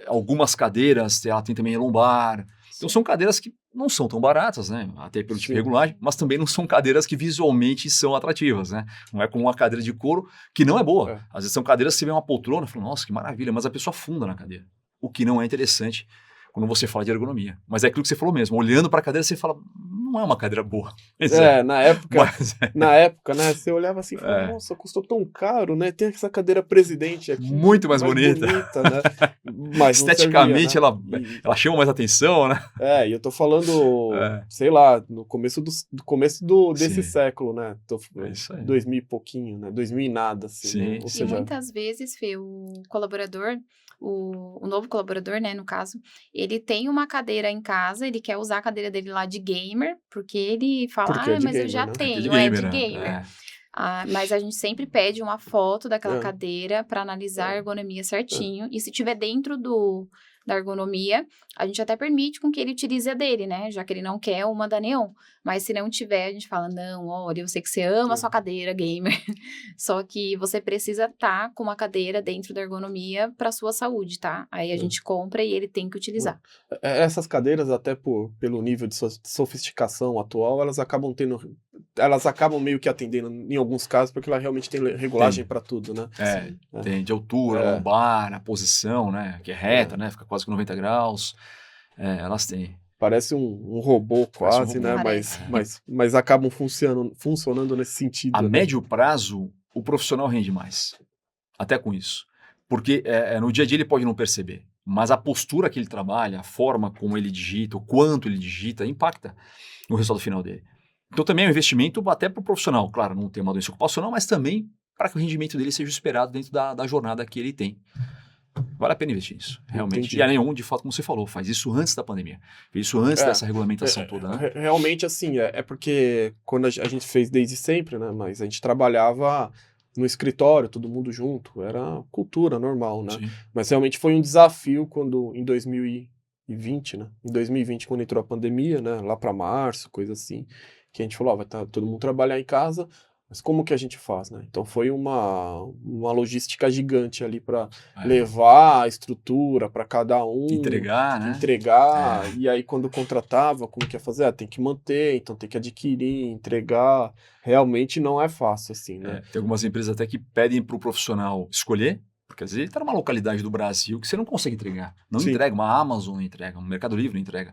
algumas cadeiras, ela tem também lombar. Então são cadeiras que não são tão baratas, né? Até pelo tipo de regulagem, mas também não são cadeiras que visualmente são atrativas, né? Não é como uma cadeira de couro que não é boa. Às vezes são cadeiras que você vê uma poltrona e fala, nossa, que maravilha, mas a pessoa afunda na cadeira. O que não é interessante quando você fala de ergonomia. Mas é aquilo que você falou mesmo, olhando para a cadeira você fala, não é uma cadeira boa. Na época, né, você olhava assim e falava, nossa, custou tão caro, né? Tem essa cadeira presidente aqui. Muito mais bonita, né? Mas esteticamente não servia, né? ela chama mais atenção, né? E eu tô falando, sei lá, no começo desse século, né? Isso aí. 2000 e pouquinho, né? 2000 e nada, assim. Sim. Né? Ou seja, E muitas vezes, Fê, o colaborador, o novo colaborador, né, no caso, ele tem uma cadeira em casa, ele quer usar a cadeira dele lá de gamer, porque ele fala, mas gamer, eu já né? tenho, de gamer. Mas a gente sempre pede uma foto daquela cadeira para analisar a ergonomia certinho, e se tiver dentro da ergonomia, a gente até permite com que ele utilize a dele, né? Já que ele não quer uma da Neon. Mas se não tiver, a gente fala, não, olha, eu sei que você ama a sua cadeira gamer, só que você precisa estar com uma cadeira dentro da ergonomia para sua saúde, tá? Aí a gente compra e ele tem que utilizar. Essas cadeiras, até pelo nível de sofisticação atual, elas acabam meio que atendendo em alguns casos, porque ela realmente tem regulagem para tudo, né? Tem de altura, lombar, a posição, né? Que é reta, né? Fica quase com 90 graus. Elas têm. Parece um robô quase, né? Mas acabam funcionando nesse sentido. A médio prazo, o profissional rende mais. Até com isso. Porque no dia a dia ele pode não perceber. Mas a postura que ele trabalha, a forma como ele digita, o quanto ele digita, impacta no resultado final dele. Então também é um investimento até para o profissional. Claro, não tem uma doença ocupacional, mas também para que o rendimento dele seja esperado dentro da jornada que ele tem. Vale a pena investir nisso, realmente. Entendi. E a Neon, de fato, como você falou, faz isso antes da pandemia. Fez isso antes dessa regulamentação toda, né? Realmente, assim, porque quando a gente fez desde sempre, né? Mas a gente trabalhava no escritório, todo mundo junto. Era cultura normal, né? Sim. Mas realmente foi um desafio quando, em 2020, né? Em 2020, quando entrou a pandemia, né? Lá para março, coisa assim. Que a gente falou, vai todo mundo trabalhar em casa, mas como que a gente faz, né? Então foi uma logística gigante ali para levar a estrutura para cada um. Entregar, né? E aí quando contratava, como que ia fazer? Tem que manter, então tem que adquirir, entregar. Realmente não é fácil assim, né? Tem algumas empresas até que pedem para o profissional escolher, Porque às vezes ele está numa localidade do Brasil que você não consegue entregar. Não Sim. entrega, uma Amazon não entrega, um Mercado Livre não entrega.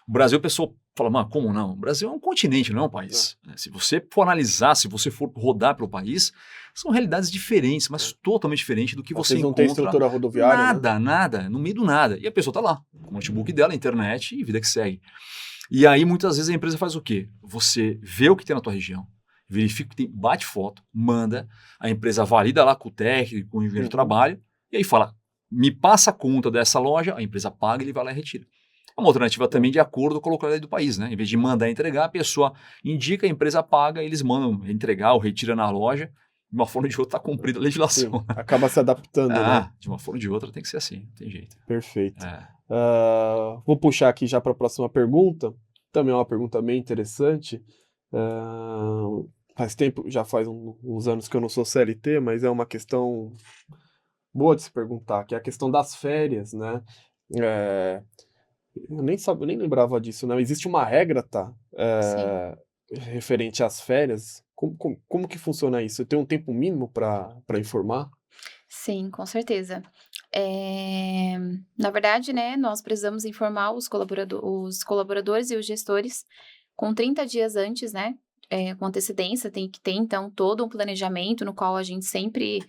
O Brasil, a pessoa fala, mas como não? O Brasil é um continente, não é um país. Se você for analisar, se você for rodar pelo país, são realidades diferentes, mas totalmente diferentes do que você Vocês não encontra. têm estrutura rodoviária, Nada, né? nada, no meio do nada. E a pessoa está lá, com o notebook dela, a internet e vida que segue. E aí, muitas vezes, a empresa faz o quê? Você vê o que tem na tua região, verifica o que tem, bate foto, manda, a empresa valida lá com o técnico, com o engenheiro de trabalho, e aí fala, me passa a conta dessa loja, a empresa paga, ele vai lá e retira. É uma alternativa também de acordo com a localidade do país, né? Em vez de mandar entregar, a pessoa indica, a empresa paga, eles mandam entregar ou retira na loja, de uma forma ou de outra está cumprida a legislação. Sim, acaba se adaptando, né? De uma forma ou de outra tem que ser assim, não tem jeito. Perfeito. Vou puxar aqui já para a próxima pergunta, também é uma pergunta bem interessante. Faz tempo, já faz uns anos que eu não sou CLT, mas é uma questão boa de se perguntar, que é a questão das férias, né? Eu nem lembrava disso, né? Existe uma regra, tá? Referente às férias. Como que funciona isso? Tem um tempo mínimo para informar? Sim, com certeza. Na verdade, né, nós precisamos informar os colaboradores e os gestores com 30 dias antes, né? Com antecedência, tem que ter, então, todo um planejamento no qual a gente sempre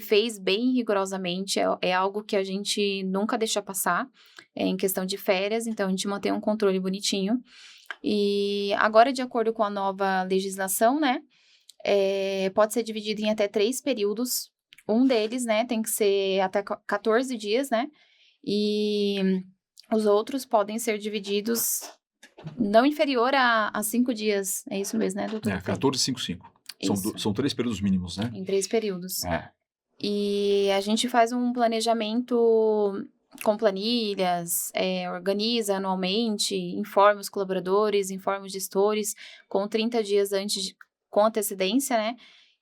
fez bem rigorosamente, é algo que a gente nunca deixa passar, em questão de férias, então a gente mantém um controle bonitinho. E agora, de acordo com a nova legislação, né, pode ser dividido em até 3 períodos, um deles, né, tem que ser até 14 dias, né, e os outros podem ser divididos não inferior a 5 dias. É isso mesmo, né, doutor? 14 e 5, 5. São 3 períodos mínimos, né? Em 3 períodos. E a gente faz um planejamento com planilhas, organiza anualmente, informa os colaboradores, informa os gestores com 30 dias antes, com antecedência, né?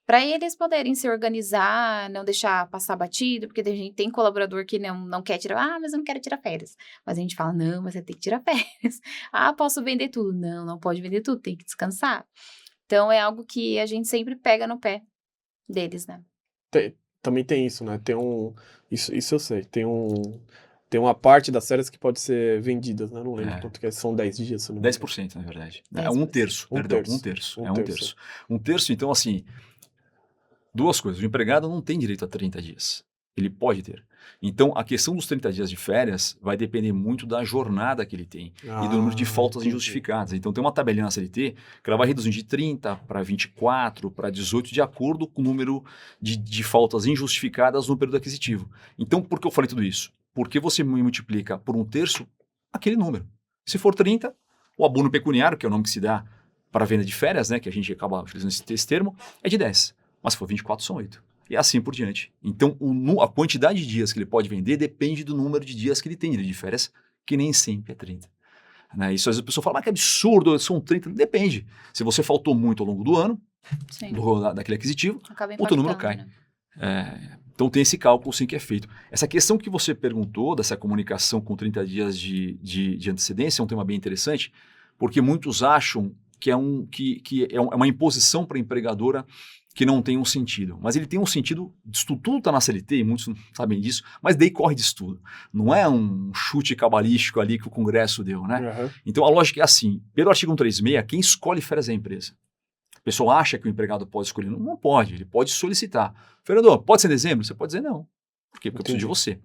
Para eles poderem se organizar, não deixar passar batido, porque tem colaborador que não quer tirar, mas eu não quero tirar férias. Mas a gente fala, não, mas você tem que tirar férias. Posso vender tudo. Não pode vender tudo, tem que descansar. Então, é algo que a gente sempre pega no pé deles, né? Também tem isso, né? Isso eu sei. Tem uma parte das férias que pode ser vendidas, né? Não lembro quanto que é, são 10 dias. Se não me engano. 10%, na verdade. 10%. É um terço. Um terço, então, assim... Duas coisas. O empregado não tem direito a 30 dias. Ele pode ter. Então, a questão dos 30 dias de férias vai depender muito da jornada que ele tem e do número de faltas injustificadas. Então, tem uma tabelinha na CLT que ela vai reduzindo de 30 para 24, para 18, de acordo com o número de faltas injustificadas no período aquisitivo. Então, por que eu falei tudo isso? Porque você multiplica por um terço aquele número. Se for 30, o abono pecuniário, que é o nome que se dá para a venda de férias, né, que a gente acaba utilizando esse termo, é de 10. Mas se for 24, são 8. E assim por diante. Então, a quantidade de dias que ele pode vender depende do número de dias que ele tem de férias, que nem sempre é 30. Né? Isso às vezes a pessoa fala, mas que absurdo, são 30. Depende. Se você faltou muito ao longo do ano, daquele aquisitivo, o teu número cai. Né? Então tem esse cálculo sim que é feito. Essa questão que você perguntou, dessa comunicação com 30 dias de antecedência, é um tema bem interessante, porque muitos acham que é uma imposição para a empregadora que não tem um sentido. Mas ele tem um sentido, isso tudo está na CLT, e muitos não sabem disso, mas daí corre disso tudo. Não é um chute cabalístico ali que o Congresso deu, né? Então a lógica é assim, pelo artigo 136, quem escolhe férias é a empresa. A pessoa acha que o empregado pode escolher. Não pode, ele pode solicitar. Fernando, pode ser em dezembro? Você pode dizer não. Por quê? Porque eu preciso de você.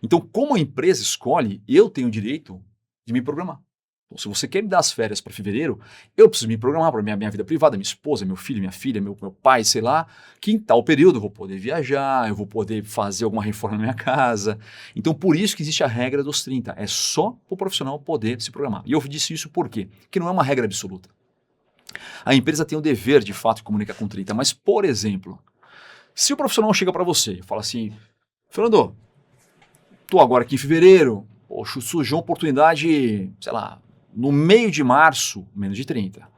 Então, como a empresa escolhe, eu tenho o direito de me programar. Então, se você quer me dar as férias para fevereiro, eu preciso me programar para minha vida privada, minha esposa, meu filho, minha filha, meu pai, sei lá, que em tal período eu vou poder viajar, eu vou poder fazer alguma reforma na minha casa. Então, por isso que existe a regra dos 30. É só para o profissional poder se programar. E eu disse isso por quê? Porque não é uma regra absoluta. A empresa tem o dever, de fato, de comunicar com 30. Mas, por exemplo, se o profissional chega para você e fala assim, Fernando, estou agora aqui em fevereiro, poxa, surgiu uma oportunidade, sei lá, no meio de março, menos de 30,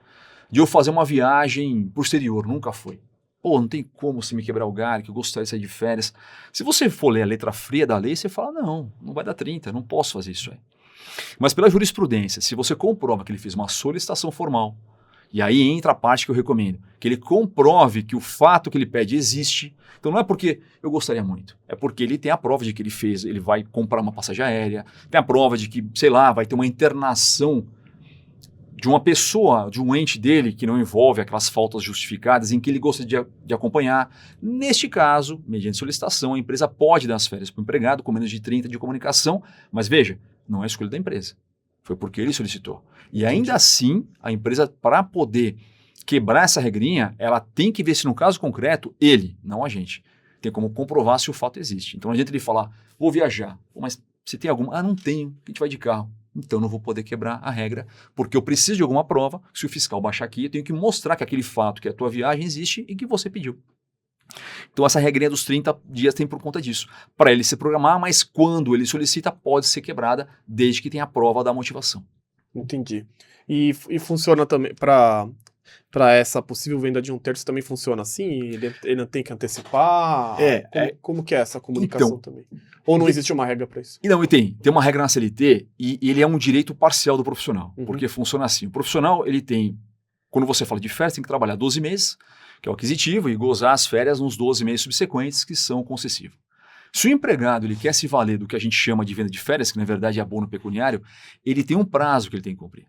de eu fazer uma viagem pro exterior, nunca foi. Não tem como você me quebrar o galho, que eu gostaria de sair de férias. Se você for ler a letra fria da lei, você fala, não vai dar 30, não posso fazer isso aí. Mas pela jurisprudência, se você comprova que ele fez uma solicitação formal, E aí entra a parte que eu recomendo, que ele comprove que o fato que ele pede existe. Então não é porque eu gostaria muito, é porque ele tem a prova de que ele fez, ele vai comprar uma passagem aérea, tem a prova de que, sei lá, vai ter uma internação de uma pessoa, de um ente dele que não envolve aquelas faltas justificadas em que ele gostaria de acompanhar. Neste caso, mediante solicitação, a empresa pode dar as férias para o empregado com menos de 30 de comunicação, mas veja, não é escolha da empresa. Foi porque ele solicitou. E ainda assim, a empresa, para poder quebrar essa regrinha, ela tem que ver se no caso concreto, ele, não a gente, tem como comprovar se o fato existe. Então não adianta ele falar, vou viajar, pô, mas você tem alguma? Ah, não tenho, a gente vai de carro. Então não vou poder quebrar a regra, porque eu preciso de alguma prova. Se o fiscal baixar aqui, eu tenho que mostrar que aquele fato, que a tua viagem existe e que você pediu. Então essa regrinha dos 30 dias tem por conta disso. Para ele se programar, mas quando ele solicita, pode ser quebrada, desde que tenha a prova da motivação. Entendi. E funciona também para essa possível venda de um terço, também funciona assim? Ele não tem que antecipar? Como que é essa comunicação então, também? Ou não existe uma regra para isso? E não, e tem uma regra na CLT e ele é um direito parcial do profissional, Uhum. porque funciona assim. O profissional, ele tem, quando você fala de férias, tem que trabalhar 12 meses, que é o aquisitivo, e gozar as férias nos 12 meses subsequentes, que são concessivos. Se o empregado ele quer se valer do que a gente chama de venda de férias, que na verdade é abono pecuniário, ele tem um prazo que ele tem que cumprir.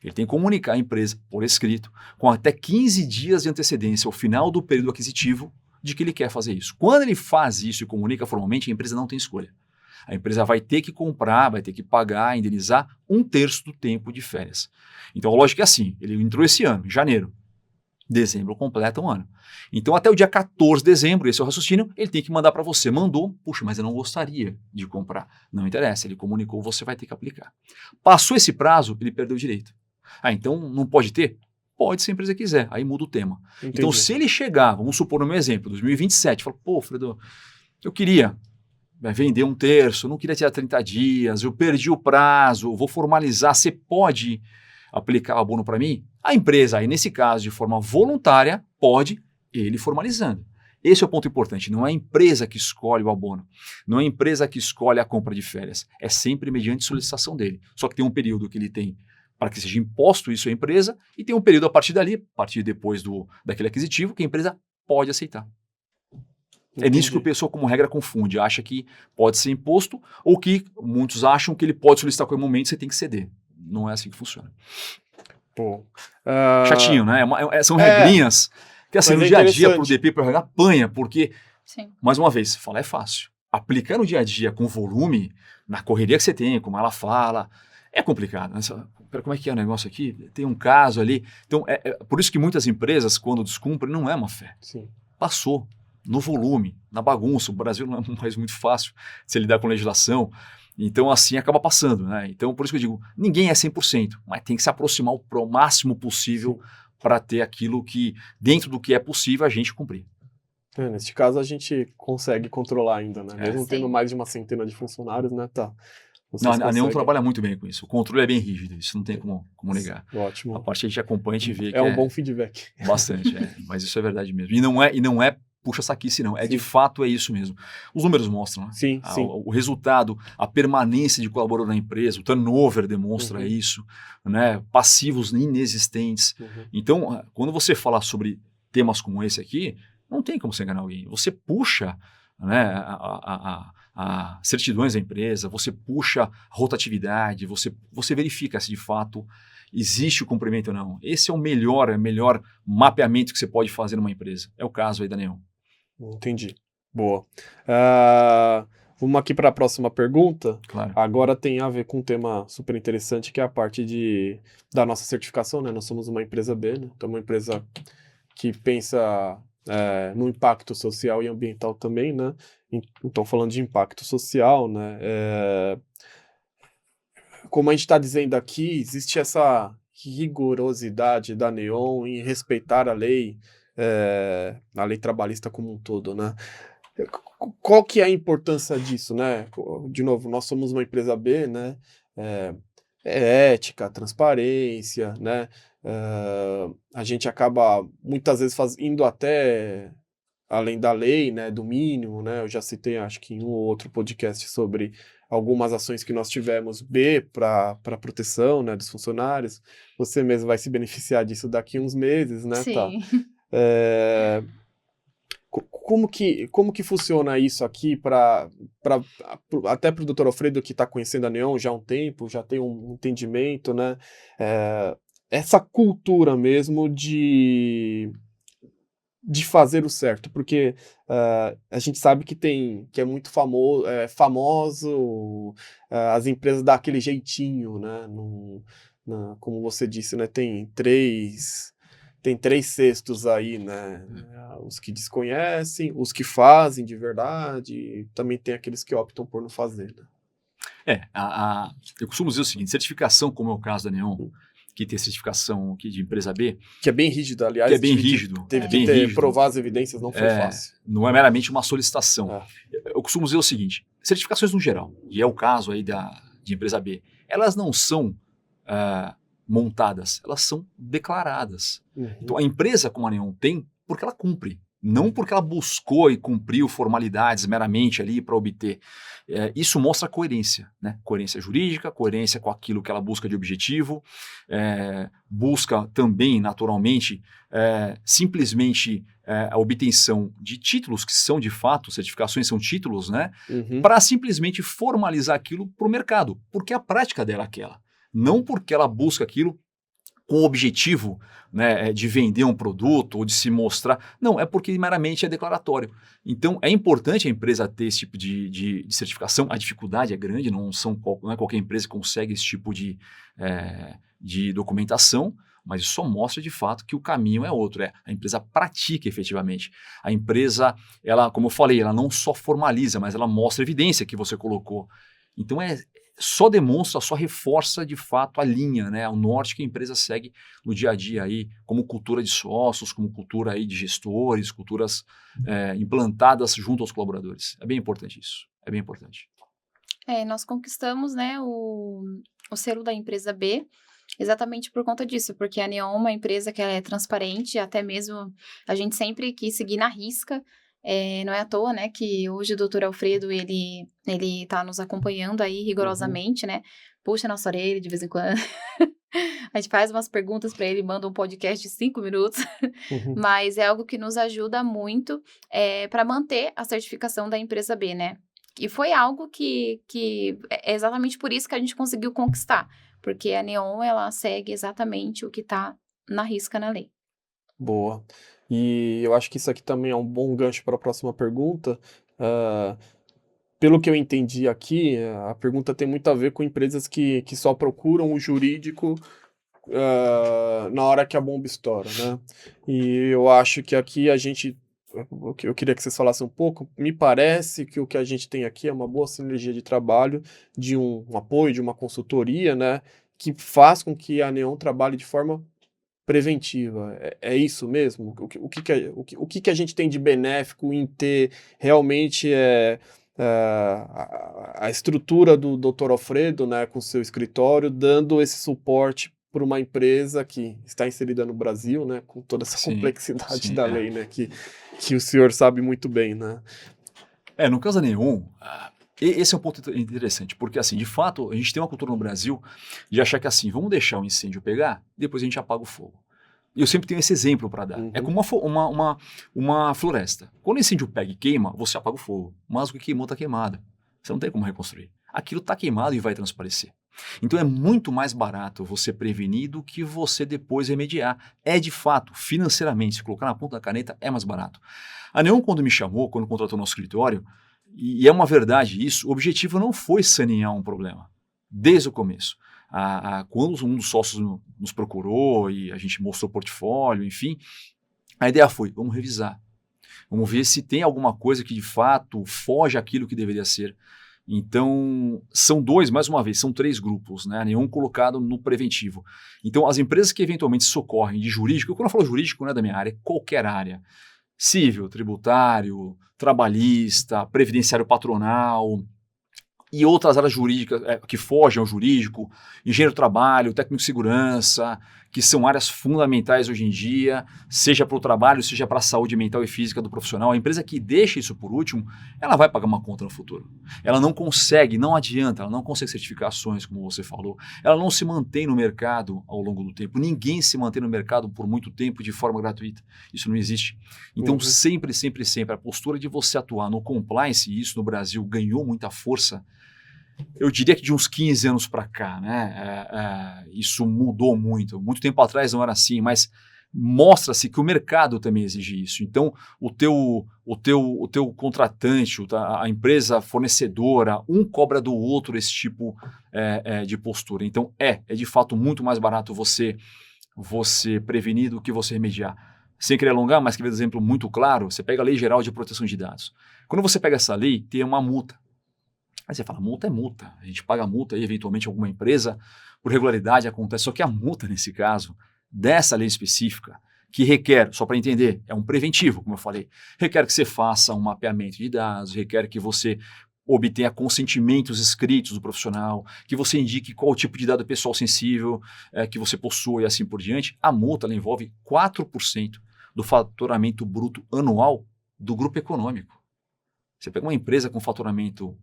Ele tem que comunicar à empresa, por escrito, com até 15 dias de antecedência ao final do período aquisitivo, de que ele quer fazer isso. Quando ele faz isso e comunica formalmente, a empresa não tem escolha. A empresa vai ter que comprar, vai ter que pagar, indenizar 1/3 do tempo de férias. Então, a lógica é assim, ele entrou esse ano, em janeiro. Dezembro completa um ano. Então, até o dia 14 de dezembro, esse é o raciocínio, ele tem que mandar para você. Mandou, puxa, mas eu não gostaria de comprar. Não interessa, ele comunicou, você vai ter que aplicar. Passou esse prazo, ele perdeu o direito. Ah, então não pode ter? Pode, se a empresa quiser, aí muda o tema. Entendi. Então, se ele chegar, vamos supor no meu exemplo, 2027, fala, pô, Fredo, eu queria vender 1/3, não queria tirar 30 dias, eu perdi o prazo, vou formalizar, você pode aplicar o abono para mim? A empresa, aí nesse caso, de forma voluntária, pode ele formalizando. Esse é o ponto importante, não é a empresa que escolhe o abono, não é a empresa que escolhe a compra de férias, é sempre mediante solicitação dele. Só que tem um período que ele tem para que seja imposto isso à empresa e tem um período a partir dali, a partir depois daquele aquisitivo, que a empresa pode aceitar. Entendi. É nisso que o pessoal, como regra, confunde. Acha que pode ser imposto ou que muitos acham que ele pode solicitar a qualquer momento e você tem que ceder. Não é assim que funciona. Pô. Chatinho, né? São regrinhas que, assim, Mas no é dia a dia, para o interessante. DP, para o RH, apanha, porque, Sim. mais uma vez, falar é fácil. Aplicar no dia a dia com volume, na correria que você tem, como ela fala, é complicado. Né? Pera, como é que é o negócio aqui? Tem um caso ali. Então, por isso que muitas empresas, quando descumprem, não é má fé. Sim. Passou no volume, na bagunça. O Brasil não é um país muito fácil de se lidar com legislação. Então, assim, acaba passando. Né? Então, por isso que eu digo, ninguém é 100%, mas tem que se aproximar o máximo possível para ter aquilo que, dentro do que é possível, a gente cumprir. Neste caso, a gente consegue controlar ainda, né? Mesmo Sim. tendo mais de uma centena de funcionários, né? Tá. Não, Vocês a Neon conseguem. trabalha muito bem com isso. O controle é bem rígido, isso não tem como negar. A Ótimo. parte que a gente acompanha, a gente vê que É um bom feedback. bastante, mas isso é verdade mesmo. E não é puxa-saquice, não. Sim. De fato, é isso mesmo. Os números mostram, né? Sim, sim. O resultado, a permanência de colaborador na empresa, o turnover demonstra isso, né? Passivos inexistentes. Uhum. Então, quando você fala sobre temas como esse aqui, não tem como você enganar alguém. Você puxa, né, a certidões da empresa, você puxa a rotatividade, você verifica se de fato existe o cumprimento ou não. Esse é o melhor mapeamento que você pode fazer numa empresa. É o caso aí da Neon. Entendi. Boa. Vamos aqui para a próxima pergunta. Claro. Agora tem a ver com um tema super interessante, que é a parte da nossa certificação, né? Nós somos uma empresa B, né? Então, uma empresa que pensa no impacto social e ambiental também, né? Então, falando de impacto social, né? Como a gente está dizendo aqui, existe essa rigorosidade da Neon em respeitar a lei trabalhista como um todo, né? Qual que é a importância disso, né? De novo, nós somos uma empresa B, né? Ética, transparência, né? A gente acaba muitas vezes indo até além da lei, né? Do mínimo, né? Eu já citei, acho que em um ou outro podcast sobre algumas ações que nós tivemos B para proteção, né, dos funcionários. Você mesmo vai se beneficiar disso daqui a uns meses, né? Tá. Sim. Como que funciona isso aqui até para o Dr. Alfredo, que está conhecendo a Neon já há um tempo, já tem um entendimento, né? Essa cultura mesmo de fazer o certo, porque a gente sabe que é muito famoso as empresas dar aquele jeitinho, né? Como você disse, né? Tem três cestos aí, né? Os que desconhecem, os que fazem de verdade, e também tem aqueles que optam por não fazer, né? Eu costumo dizer o seguinte, certificação, como é o caso da Neon, que tem certificação aqui de empresa B. Que é bem rígido, aliás. Que é bem rígido. Teve que provar as evidências, não foi fácil. Não é meramente uma solicitação. Eu costumo dizer o seguinte, certificações no geral, e é o caso aí de empresa B, elas não são montadas, elas são declaradas. Então a empresa como a Neon tem, porque ela cumpre. Não porque ela buscou e cumpriu formalidades meramente ali para obter. Isso mostra coerência, né? Coerência jurídica, coerência com aquilo que ela busca de objetivo, busca também, naturalmente, simplesmente a obtenção de títulos, que são de fato, certificações são títulos, né? Para simplesmente formalizar aquilo para o mercado, porque a prática dela é aquela. Não porque ela busca aquilo com o objetivo, né, de vender um produto ou de se mostrar. Não, é porque meramente é declaratório. Então, é importante a empresa ter esse tipo de certificação. A dificuldade é grande, não é qualquer empresa que consegue esse tipo de documentação, mas isso só mostra de fato que o caminho é outro. A empresa pratica efetivamente. A empresa, ela, como eu falei, ela não só formaliza, mas ela mostra evidência que você colocou. Então, só demonstra, só reforça de fato a linha, né, o norte que a empresa segue no dia a dia aí, como cultura de sócios, como cultura aí de gestores, culturas implantadas junto aos colaboradores. É bem importante isso, é bem importante. Nós conquistamos, né, o selo da empresa B exatamente por conta disso, porque a Neon é uma empresa que é transparente, até mesmo a gente sempre quis seguir na risca. Não é à toa, né, que hoje o Dr. Alfredo, ele tá nos acompanhando aí rigorosamente, né, puxa a nossa orelha de vez em quando, a gente faz umas perguntas para ele, manda um podcast de 5 minutos, mas é algo que nos ajuda muito para manter a certificação da empresa B, né, e foi algo que é exatamente por isso que a gente conseguiu conquistar, porque a Neon, ela segue exatamente o que está na risca na lei. Boa. E eu acho que isso aqui também é um bom gancho para a próxima pergunta. Pelo que eu entendi aqui, a pergunta tem muito a ver com empresas que só procuram o jurídico na hora que a bomba estoura, né? E eu acho que aqui eu queria que vocês falassem um pouco. Me parece que o que a gente tem aqui é uma boa sinergia de trabalho, de um apoio, de uma consultoria, né? Que faz com que a Neon trabalhe de forma preventiva. É isso mesmo? O que a gente tem de benéfico em ter realmente a estrutura do Dr. Alfredo, né, com seu escritório, dando esse suporte para uma empresa que está inserida no Brasil, né, com toda essa complexidade da lei, né, que o senhor sabe muito bem, né? No caso da Neon, esse é um ponto interessante, porque assim, de fato, a gente tem uma cultura no Brasil de achar que assim, vamos deixar o incêndio pegar, depois a gente apaga o fogo. E eu sempre tenho esse exemplo para dar. É como uma floresta. Quando o incêndio pega e queima, você apaga o fogo. Mas o que queimou está queimado. Você não tem como reconstruir. Aquilo está queimado e vai transparecer. Então é muito mais barato você prevenir do que você depois remediar. É de fato, financeiramente, se colocar na ponta da caneta, é mais barato. A Neon, quando me chamou, quando contratou nosso escritório, e é uma verdade isso, o objetivo não foi sanear um problema, desde o começo. Quando um dos sócios nos procurou e a gente mostrou o portfólio, enfim, a ideia foi, vamos revisar. Vamos ver se tem alguma coisa que de fato foge àquilo que deveria ser. Então, mais uma vez, são 3 grupos, né? Nenhum colocado no preventivo. Então, as empresas que eventualmente socorrem de jurídico, quando eu falo jurídico, não é da minha área, é qualquer área. Civil, tributário, trabalhista, previdenciário patronal e outras áreas jurídicas que fogem ao jurídico, engenheiro do trabalho, técnico de segurança, que são áreas fundamentais hoje em dia, seja para o trabalho, seja para a saúde mental e física do profissional. A empresa que deixa isso por último, ela vai pagar uma conta no futuro. Ela não consegue, não adianta, ela não consegue certificações, como você falou. Ela não se mantém no mercado ao longo do tempo. Ninguém se mantém no mercado por muito tempo de forma gratuita. Isso não existe. Então, sempre, a postura de você atuar no compliance, e isso no Brasil ganhou muita força, eu diria que de uns 15 anos para cá, né? Isso mudou muito. Muito tempo atrás não era assim, mas mostra-se que o mercado também exige isso. Então, o teu contratante, a empresa fornecedora, um cobra do outro esse tipo de postura. Então, é de fato muito mais barato você prevenir do que você remediar. Sem querer alongar, mas que ver um exemplo muito claro, você pega a Lei Geral de Proteção de Dados. Quando você pega essa lei, tem uma multa. Aí você fala, multa é multa. A gente paga multa aí, eventualmente, alguma empresa, por regularidade acontece. Só que a multa, nesse caso, dessa lei específica, que requer, só para entender, é um preventivo, como eu falei, requer que você faça um mapeamento de dados, requer que você obtenha consentimentos escritos do profissional, que você indique qual tipo de dado pessoal sensível que você possui e assim por diante. A multa ela envolve 4% do faturamento bruto anual do grupo econômico. Você pega uma empresa com faturamento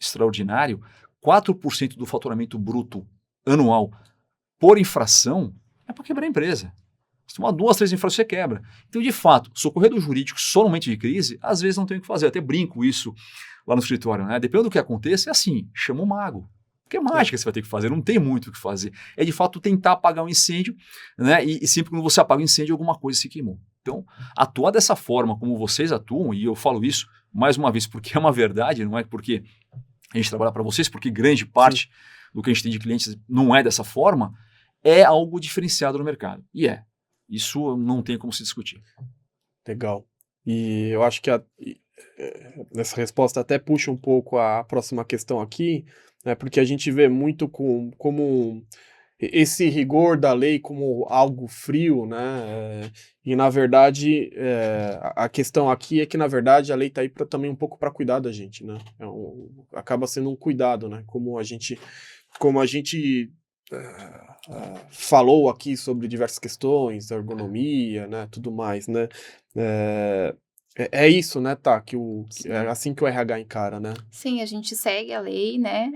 extraordinário, 4% do faturamento bruto anual por infração é para quebrar a empresa. Se tomar 2, 3 infrações, você quebra. Então, de fato, socorrer do jurídico só no momento de crise, às vezes não tem o que fazer. Eu até brinco isso lá no escritório, né? Dependendo do que aconteça, é assim, chama o mago. Porque é mágica que você vai ter que fazer, não tem muito o que fazer. É, de fato, tentar apagar um incêndio, né? E sempre quando você apaga o incêndio, alguma coisa se queimou. Então, atuar dessa forma como vocês atuam, e eu falo isso mais uma vez porque é uma verdade, não é porque a gente trabalha para vocês, porque grande parte do que a gente tem de clientes não é dessa forma, é algo diferenciado no mercado. E isso não tem como se discutir. Legal. E eu acho que essa resposta até puxa um pouco a próxima questão aqui, né, porque a gente vê muito como esse rigor da lei como algo frio, né? E na verdade a questão aqui é que na verdade a lei está aí também um pouco para cuidar da gente, né? Acaba sendo um cuidado, né? Como a gente falou aqui sobre diversas questões, ergonomia, né? Tudo mais, né? É isso, né, tá? É assim que o RH encara, né? Sim, a gente segue a lei, né?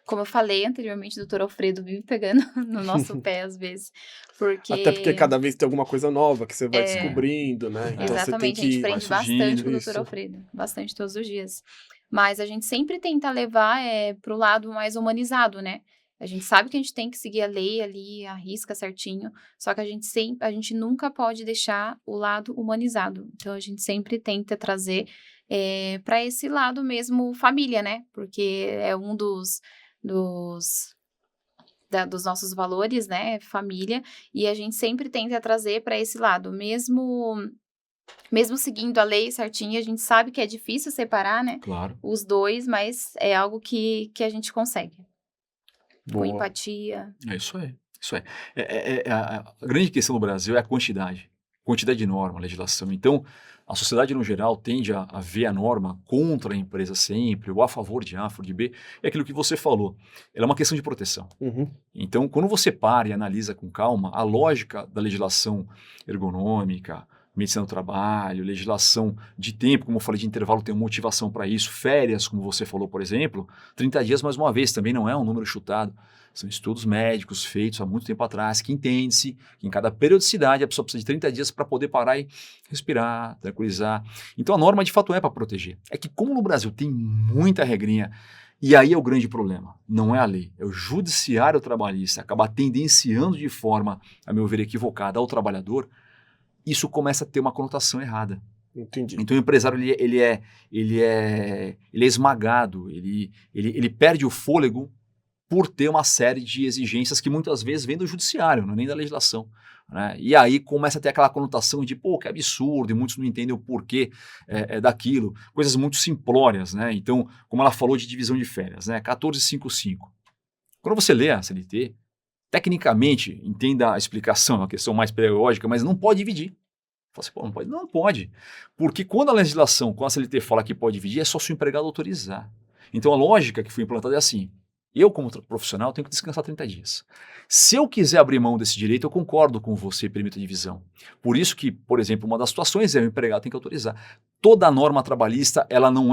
Como eu falei anteriormente, o doutor Alfredo vive pegando no nosso pé às vezes, Até porque cada vez tem alguma coisa nova que você vai descobrindo, né? Então Exatamente, você tem que... a gente aprende bastante com o doutor Alfredo, bastante todos os dias. Mas a gente sempre tenta levar para o lado mais humanizado, né? A gente sabe que a gente tem que seguir a lei ali, a risca certinho, só que a gente nunca pode deixar o lado humanizado. Então, a gente sempre tenta trazer para esse lado mesmo família, né? Porque é um dos nossos valores, né? Família. E a gente sempre tenta trazer para esse lado, mesmo seguindo a lei certinho, a gente sabe que é difícil separar, né? Claro. Os dois, mas é algo que a gente consegue. Boa. Com empatia. É isso aí. A grande questão do Brasil é a quantidade de norma, legislação. Então, a sociedade no geral tende a ver a norma contra a empresa sempre, ou a favor de A, a favor de B. É aquilo que você falou. Ela é uma questão de proteção. Então, quando você para e analisa com calma, a lógica da legislação ergonômica, medicina do trabalho, legislação de tempo, como eu falei, de intervalo, tem motivação para isso, férias, como você falou, por exemplo, 30 dias, mais uma vez, também não é um número chutado, são estudos médicos feitos há muito tempo atrás, que entende-se que em cada periodicidade a pessoa precisa de 30 dias para poder parar e respirar, tranquilizar. Então a norma de fato é para proteger. É que como no Brasil tem muita regrinha, e aí é o grande problema, não é a lei, é o judiciário trabalhista, acaba tendenciando de forma, a meu ver, equivocada ao trabalhador, isso começa a ter uma conotação errada. Entendi. Então o empresário ele é esmagado, ele perde o fôlego por ter uma série de exigências que muitas vezes vêm do judiciário, não é nem da legislação. Né? E aí começa a ter aquela conotação de, pô, que absurdo, e muitos não entendem o porquê daquilo, coisas muito simplórias. Né? Então, como ela falou de divisão de férias, né? 1455. Quando você lê a CLT, tecnicamente, entenda a explicação, é uma questão mais pedagógica, mas não pode dividir. Fala assim, pô, não pode? Não pode. Porque quando a legislação, com a CLT fala que pode dividir, é só se o empregado autorizar. Então a lógica que foi implantada é assim, Eu, como profissional, tenho que descansar 30 dias. Se eu quiser abrir mão desse direito, eu concordo com você, permita a divisão. Por isso que, por exemplo, uma das situações é o empregado tem que autorizar. Toda a norma trabalhista, ela não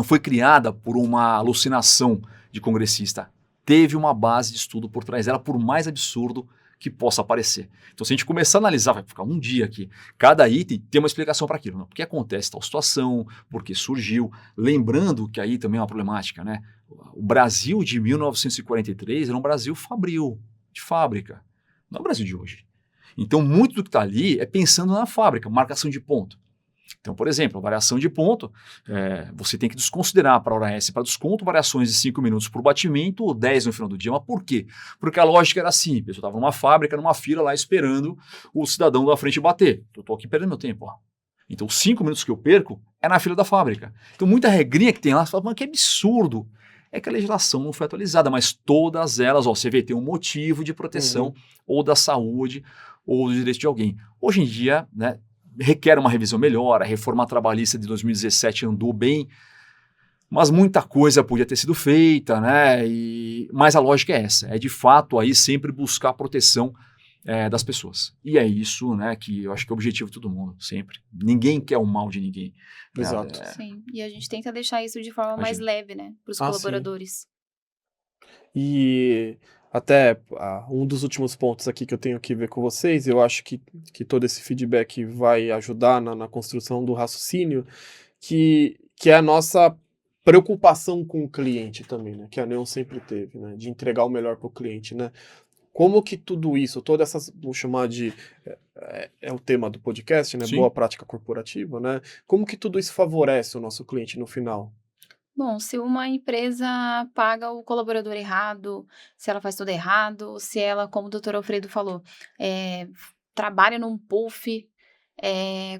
foi criada por uma alucinação de congressista. Teve uma base de estudo por trás dela, por mais absurdo que possa aparecer. Então, se a gente começar a analisar, vai ficar um dia aqui, cada item tem uma explicação para aquilo. Por que acontece tal situação, por que surgiu. Lembrando que aí também é uma problemática, né? O Brasil de 1943 era um Brasil fabril, de fábrica. Não é o Brasil de hoje. Então, muito do que está ali é pensando na fábrica, marcação de ponto. Então, por exemplo, a variação de ponto, você tem que desconsiderar para a hora S para desconto variações de 5 minutos por batimento ou 10 no final do dia. Mas por quê? Porque a lógica era assim, a pessoa estava numa fábrica, numa fila lá esperando o cidadão da frente bater. Eu estou aqui perdendo meu tempo. Ó. Então, os 5 minutos que eu perco é na fila da fábrica. Então, muita regrinha que tem lá, você fala, mas que absurdo. É que a legislação não foi atualizada, mas todas elas, você vê, tem um motivo de proteção ou da saúde ou do direito de alguém. Hoje em dia, né, requer uma revisão melhor, a reforma trabalhista de 2017 andou bem, mas muita coisa podia ter sido feita, né? Mas a lógica é essa, é de fato aí sempre buscar a proteção das pessoas. E é isso, né, que eu acho que é o objetivo de todo mundo, sempre. Ninguém quer o mal de ninguém. Exato. Sim, e a gente tenta deixar isso de forma mais leve, né, para os colaboradores. Sim. E até um dos últimos pontos aqui que eu tenho que ver com vocês, eu acho que todo esse feedback vai ajudar na construção do raciocínio, que é a nossa preocupação com o cliente também, né? Que a Neon sempre teve, né? De entregar o melhor para o cliente, né? Como que tudo isso, todas essas, vamos chamar de, é o tema do podcast, né? Sim. Boa prática corporativa, né? Como que tudo isso favorece o nosso cliente no final? Bom, se uma empresa paga o colaborador errado, se ela faz tudo errado, se ela, como o doutor Alfredo falou, trabalha num puff,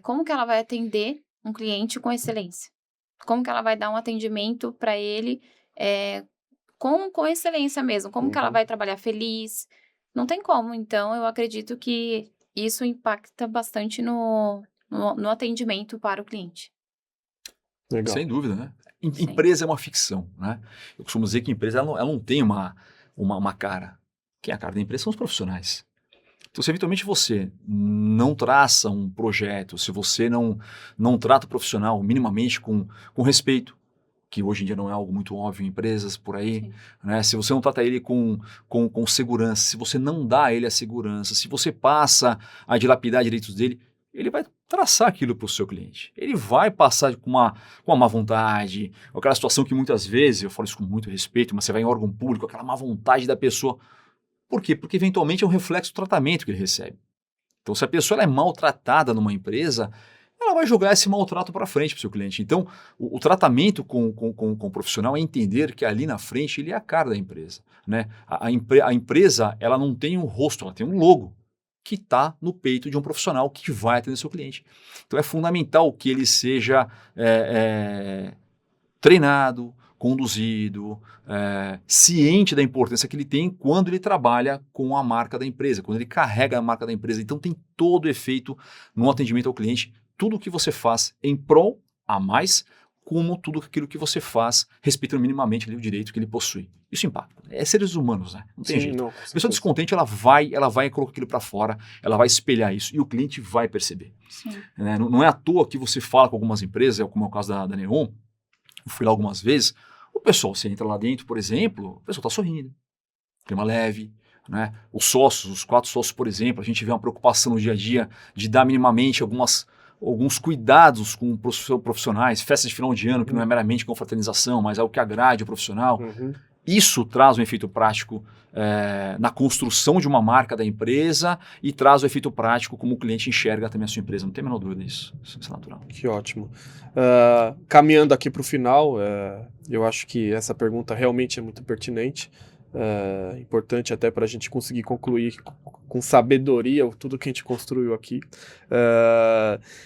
como que ela vai atender um cliente com excelência? Como que ela vai dar um atendimento para ele com excelência mesmo? Como que ela vai trabalhar feliz? Não tem como. Então, eu acredito que isso impacta bastante no atendimento para o cliente. Legal. Sem dúvida, né? Empresa é uma ficção, né? Eu costumo dizer que a empresa ela não tem uma cara. Quem é a cara da empresa são os profissionais. Então, se eventualmente você não traça um projeto, se você não trata o profissional minimamente com respeito, que hoje em dia não é algo muito óbvio em empresas por aí, né? Se você não trata ele com segurança, se você não dá a ele a segurança, se você passa a dilapidar direitos dele, ele vai traçar aquilo para o seu cliente. Ele vai passar com uma má vontade, aquela situação que muitas vezes, eu falo isso com muito respeito, mas você vai em órgão público, aquela má vontade da pessoa. Por quê? Porque eventualmente é um reflexo do tratamento que ele recebe. Então, se a pessoa é maltratada numa empresa, ela vai jogar esse maltrato para frente para o seu cliente. Então, o tratamento com o profissional é entender que ali na frente ele é a cara da empresa. Né? A empresa ela não tem um rosto, ela tem um logo que está no peito de um profissional que vai atender seu cliente. Então, é fundamental que ele seja treinado, conduzido, ciente da importância que ele tem quando ele trabalha com a marca da empresa, quando ele carrega a marca da empresa. Então, tem todo o efeito no atendimento ao cliente, tudo o que você faz em prol a mais, como tudo aquilo que você faz respeitando minimamente ali, o direito que ele possui. Isso impacta. É seres humanos, né? Não tem jeito. A pessoa descontente, ela vai colocar aquilo para fora, ela vai espelhar isso e o cliente vai perceber. Né? Não é à toa que você fala com algumas empresas, como é o caso da Neon, eu fui lá algumas vezes, o pessoal, você entra lá dentro, por exemplo, o pessoal está sorrindo, clima leve, né? Os sócios, os 4 sócios, por exemplo, a gente vê uma preocupação no dia a dia de dar minimamente alguns cuidados com profissionais, festas de final de ano, que não é meramente confraternização, mas é o que agrade o profissional. Isso traz um efeito prático na construção de uma marca da empresa e traz o efeito prático como o cliente enxerga também a sua empresa. Não tem a menor dúvida disso. Isso é natural. Que ótimo. Caminhando aqui para o final, eu acho que essa pergunta realmente é muito pertinente. Importante até para a gente conseguir concluir com sabedoria tudo que a gente construiu aqui.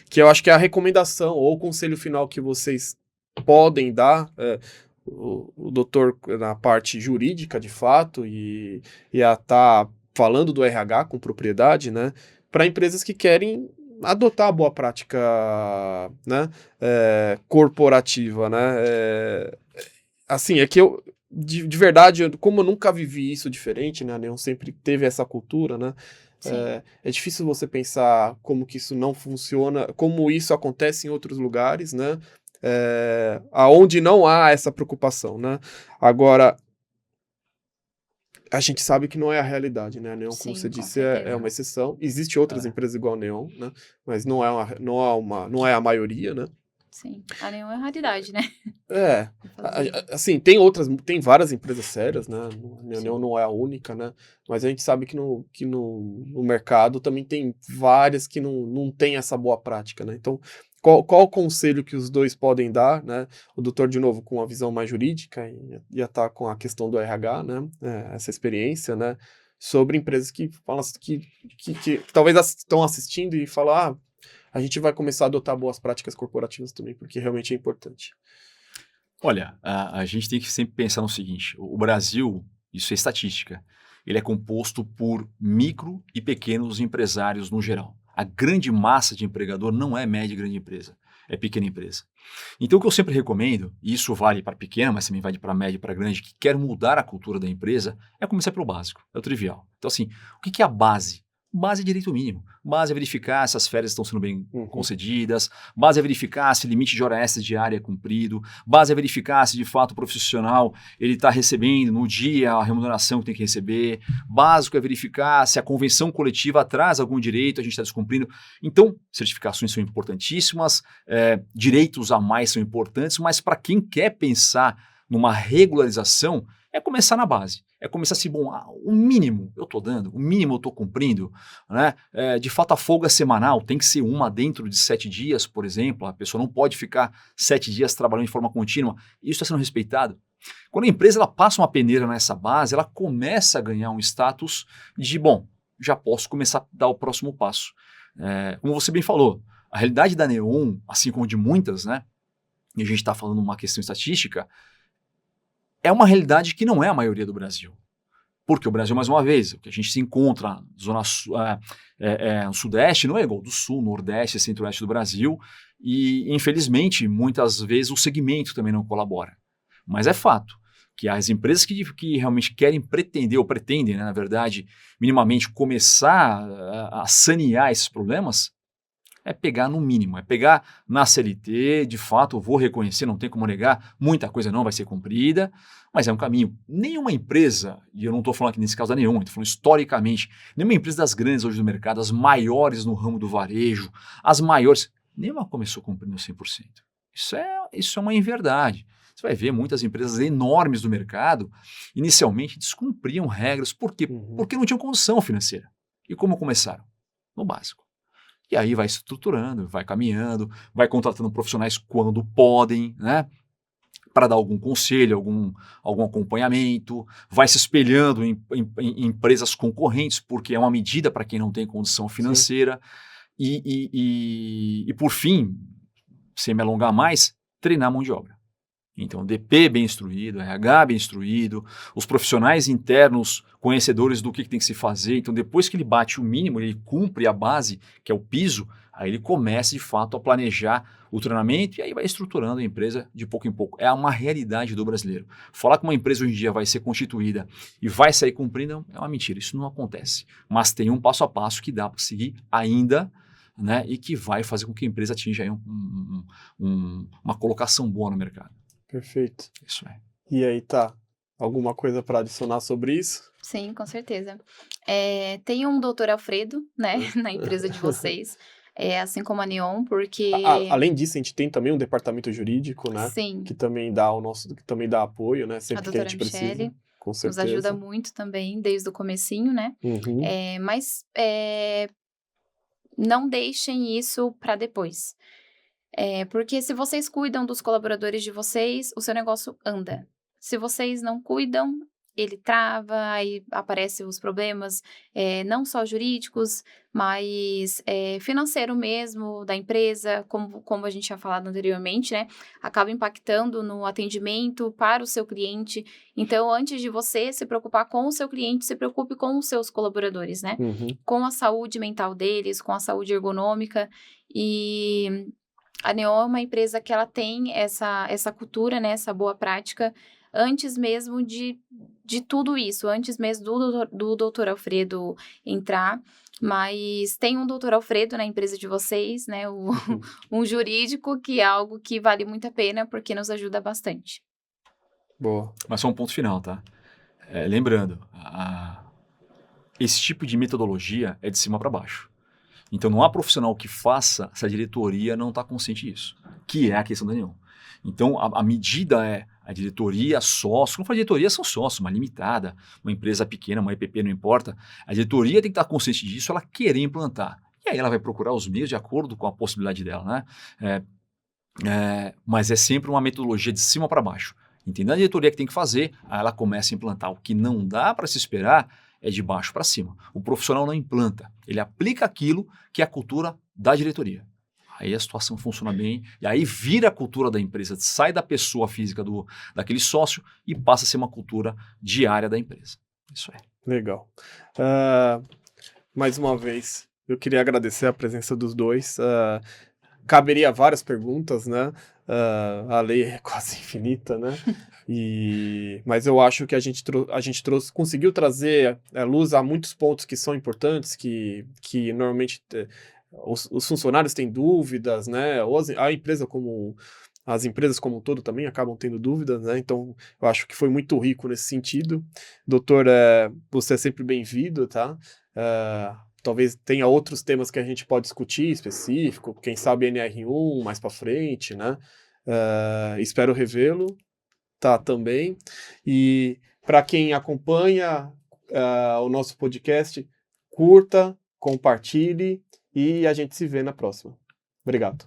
Que eu acho que é a recomendação ou o conselho final que vocês podem dar. O doutor na parte jurídica, de fato, e a tá falando do RH com propriedade, né, para empresas que querem adotar a boa prática, né, corporativa, né, assim, é que de verdade, como eu nunca vivi isso diferente, né? A Neon sempre teve essa cultura, né? É difícil você pensar como que isso não funciona, como isso acontece em outros lugares, né? Aonde não há essa preocupação, né? Agora, a gente sabe que não é a realidade, né? A Neon, como Sim, você com disse, é certeza. uma exceção. Existem outras empresas igual a Neon, né? Mas não é a maioria, né? Sim, a Neon é raridade, né? Assim, tem várias empresas sérias, né? A Neon não é a única, né? Mas a gente sabe que no mercado também tem várias que não tem essa boa prática, né? Então, qual o conselho que os dois podem dar, né? O doutor, de novo, com a visão mais jurídica, ia estar com a questão do RH, né? Essa experiência, né? Sobre empresas que falam que talvez estão assistindo e falam, a gente vai começar a adotar boas práticas corporativas também, porque realmente é importante. Olha, a gente tem que sempre pensar no seguinte: o Brasil, isso é estatística, ele é composto por micro e pequenos empresários no geral. A grande massa de empregador não é média e grande empresa, é pequena empresa. Então, o que eu sempre recomendo, e isso vale para pequena, mas também vale para média e para grande, que quer mudar a cultura da empresa, é começar pelo básico, é o trivial. Então, assim, o que é a base? Base é direito mínimo. Base é verificar se as férias estão sendo bem concedidas. Base é verificar se o limite de hora extra diária é cumprido. Base é verificar se, de fato, o profissional ele está recebendo no dia a remuneração que tem que receber. Básico é verificar se a convenção coletiva traz algum direito, a gente está descumprindo. Então, certificações são importantíssimas, direitos a mais são importantes, mas para quem quer pensar numa regularização, é começar na base. É começar assim, bom, o mínimo eu estou dando, o mínimo eu estou cumprindo, né? De fato, a folga semanal tem que ser uma dentro de 7 dias, por exemplo. A pessoa não pode ficar 7 dias trabalhando de forma contínua. Isso está sendo respeitado. Quando a empresa ela passa uma peneira nessa base, ela começa a ganhar um status de, bom, já posso começar a dar o próximo passo. Como você bem falou, a realidade da Neon, assim como de muitas, né? E a gente está falando uma questão estatística, é uma realidade que não é a maioria do Brasil. Porque o Brasil, mais uma vez, o que a gente se encontra no Sudeste não é igual do Sul, Nordeste e Centro-Oeste do Brasil. E, infelizmente, muitas vezes o segmento também não colabora. Mas é fato que as empresas que realmente querem pretender, ou pretendem, né, na verdade, minimamente começar a sanear esses problemas, é pegar no mínimo, é pegar na CLT, de fato, eu vou reconhecer, não tem como negar, muita coisa não vai ser cumprida, mas é um caminho. Nenhuma empresa, e eu não estou falando aqui nesse caso da Neon, estou falando historicamente, nenhuma empresa das grandes hoje no mercado, as maiores no ramo do varejo, as maiores, nenhuma começou cumprindo 100%. Isso é uma inverdade. Você vai ver muitas empresas enormes do mercado, inicialmente descumpriam regras, por quê? Porque não tinham condição financeira. E como começaram? No básico. E aí vai se estruturando, vai caminhando, vai contratando profissionais quando podem, né? Para dar algum conselho, algum acompanhamento, vai se espelhando em empresas concorrentes, porque é uma medida para quem não tem condição financeira. E por fim, sem me alongar mais, treinar a mão de obra. Então, DP bem instruído, RH bem instruído, os profissionais internos conhecedores do que tem que se fazer. Então, depois que ele bate o mínimo, ele cumpre a base, que é o piso, aí ele começa, de fato, a planejar o treinamento e aí vai estruturando a empresa de pouco em pouco. É uma realidade do brasileiro. Falar que uma empresa hoje em dia vai ser constituída e vai sair cumprindo é uma mentira, isso não acontece. Mas tem um passo a passo que dá para seguir ainda, né, e que vai fazer com que a empresa atinja aí uma colocação boa no mercado. Perfeito. Isso é. E aí, tá? Alguma coisa para adicionar sobre isso? Sim, com certeza. Tem um doutor Alfredo, né, na empresa de vocês, assim como a Neon, porque... Além disso, a gente tem também um departamento jurídico, né? Sim. Que também dá apoio, né? Sempre que a gente Michele precisa. Com certeza. Nos ajuda muito também, desde o comecinho, né? Mas não deixem isso para depois. Porque se vocês cuidam dos colaboradores de vocês, o seu negócio anda. Se vocês não cuidam, ele trava, aí aparecem os problemas, não só jurídicos, mas financeiro mesmo da empresa, como a gente tinha falado anteriormente, né? Acaba impactando no atendimento para o seu cliente. Então, antes de você se preocupar com o seu cliente, se preocupe com os seus colaboradores, né? Com a saúde mental deles, com a saúde ergonômica. E a Neon é uma empresa que ela tem essa cultura, né? Essa boa prática. antes mesmo de tudo isso, antes mesmo do Dr. Alfredo entrar. Mas tem um Dr. Alfredo na empresa de vocês, né? Um jurídico, que é algo que vale muito a pena, porque nos ajuda bastante. Boa. Mas só um ponto final, tá? Lembrando, esse tipo de metodologia é de cima para baixo. Então não há profissional que faça se a diretoria não está consciente disso, que é a questão da Neon. Então a medida é a diretoria, sócio, quando fala diretoria são sócios, uma limitada, uma empresa pequena, uma EPP, não importa, a diretoria tem que estar consciente disso, ela querer implantar. E aí ela vai procurar os meios de acordo com a possibilidade dela, né? Mas é sempre uma metodologia de cima para baixo. Entendendo a diretoria que tem que fazer, aí ela começa a implantar. O que não dá para se esperar é de baixo para cima. O profissional não implanta, ele aplica aquilo que é a cultura da diretoria. Aí a situação funciona bem, e aí vira a cultura da empresa, sai da pessoa física daquele sócio e passa a ser uma cultura diária da empresa. Isso é. Legal. Mais uma vez, eu queria agradecer a presença dos dois. Caberia várias perguntas, né? A lei é quase infinita, né? Mas eu acho que a gente conseguiu trazer luz a muitos pontos que são importantes, que normalmente os funcionários têm dúvidas, né? A empresa as empresas como um todo também acabam tendo dúvidas, né? Então, eu acho que foi muito rico nesse sentido. Doutor, você é sempre bem-vindo, tá? Talvez tenha outros temas que a gente pode discutir específico, quem sabe NR1 mais para frente, né? Espero revê-lo, tá, também. E para quem acompanha o nosso podcast, curta, compartilhe e a gente se vê na próxima. Obrigado.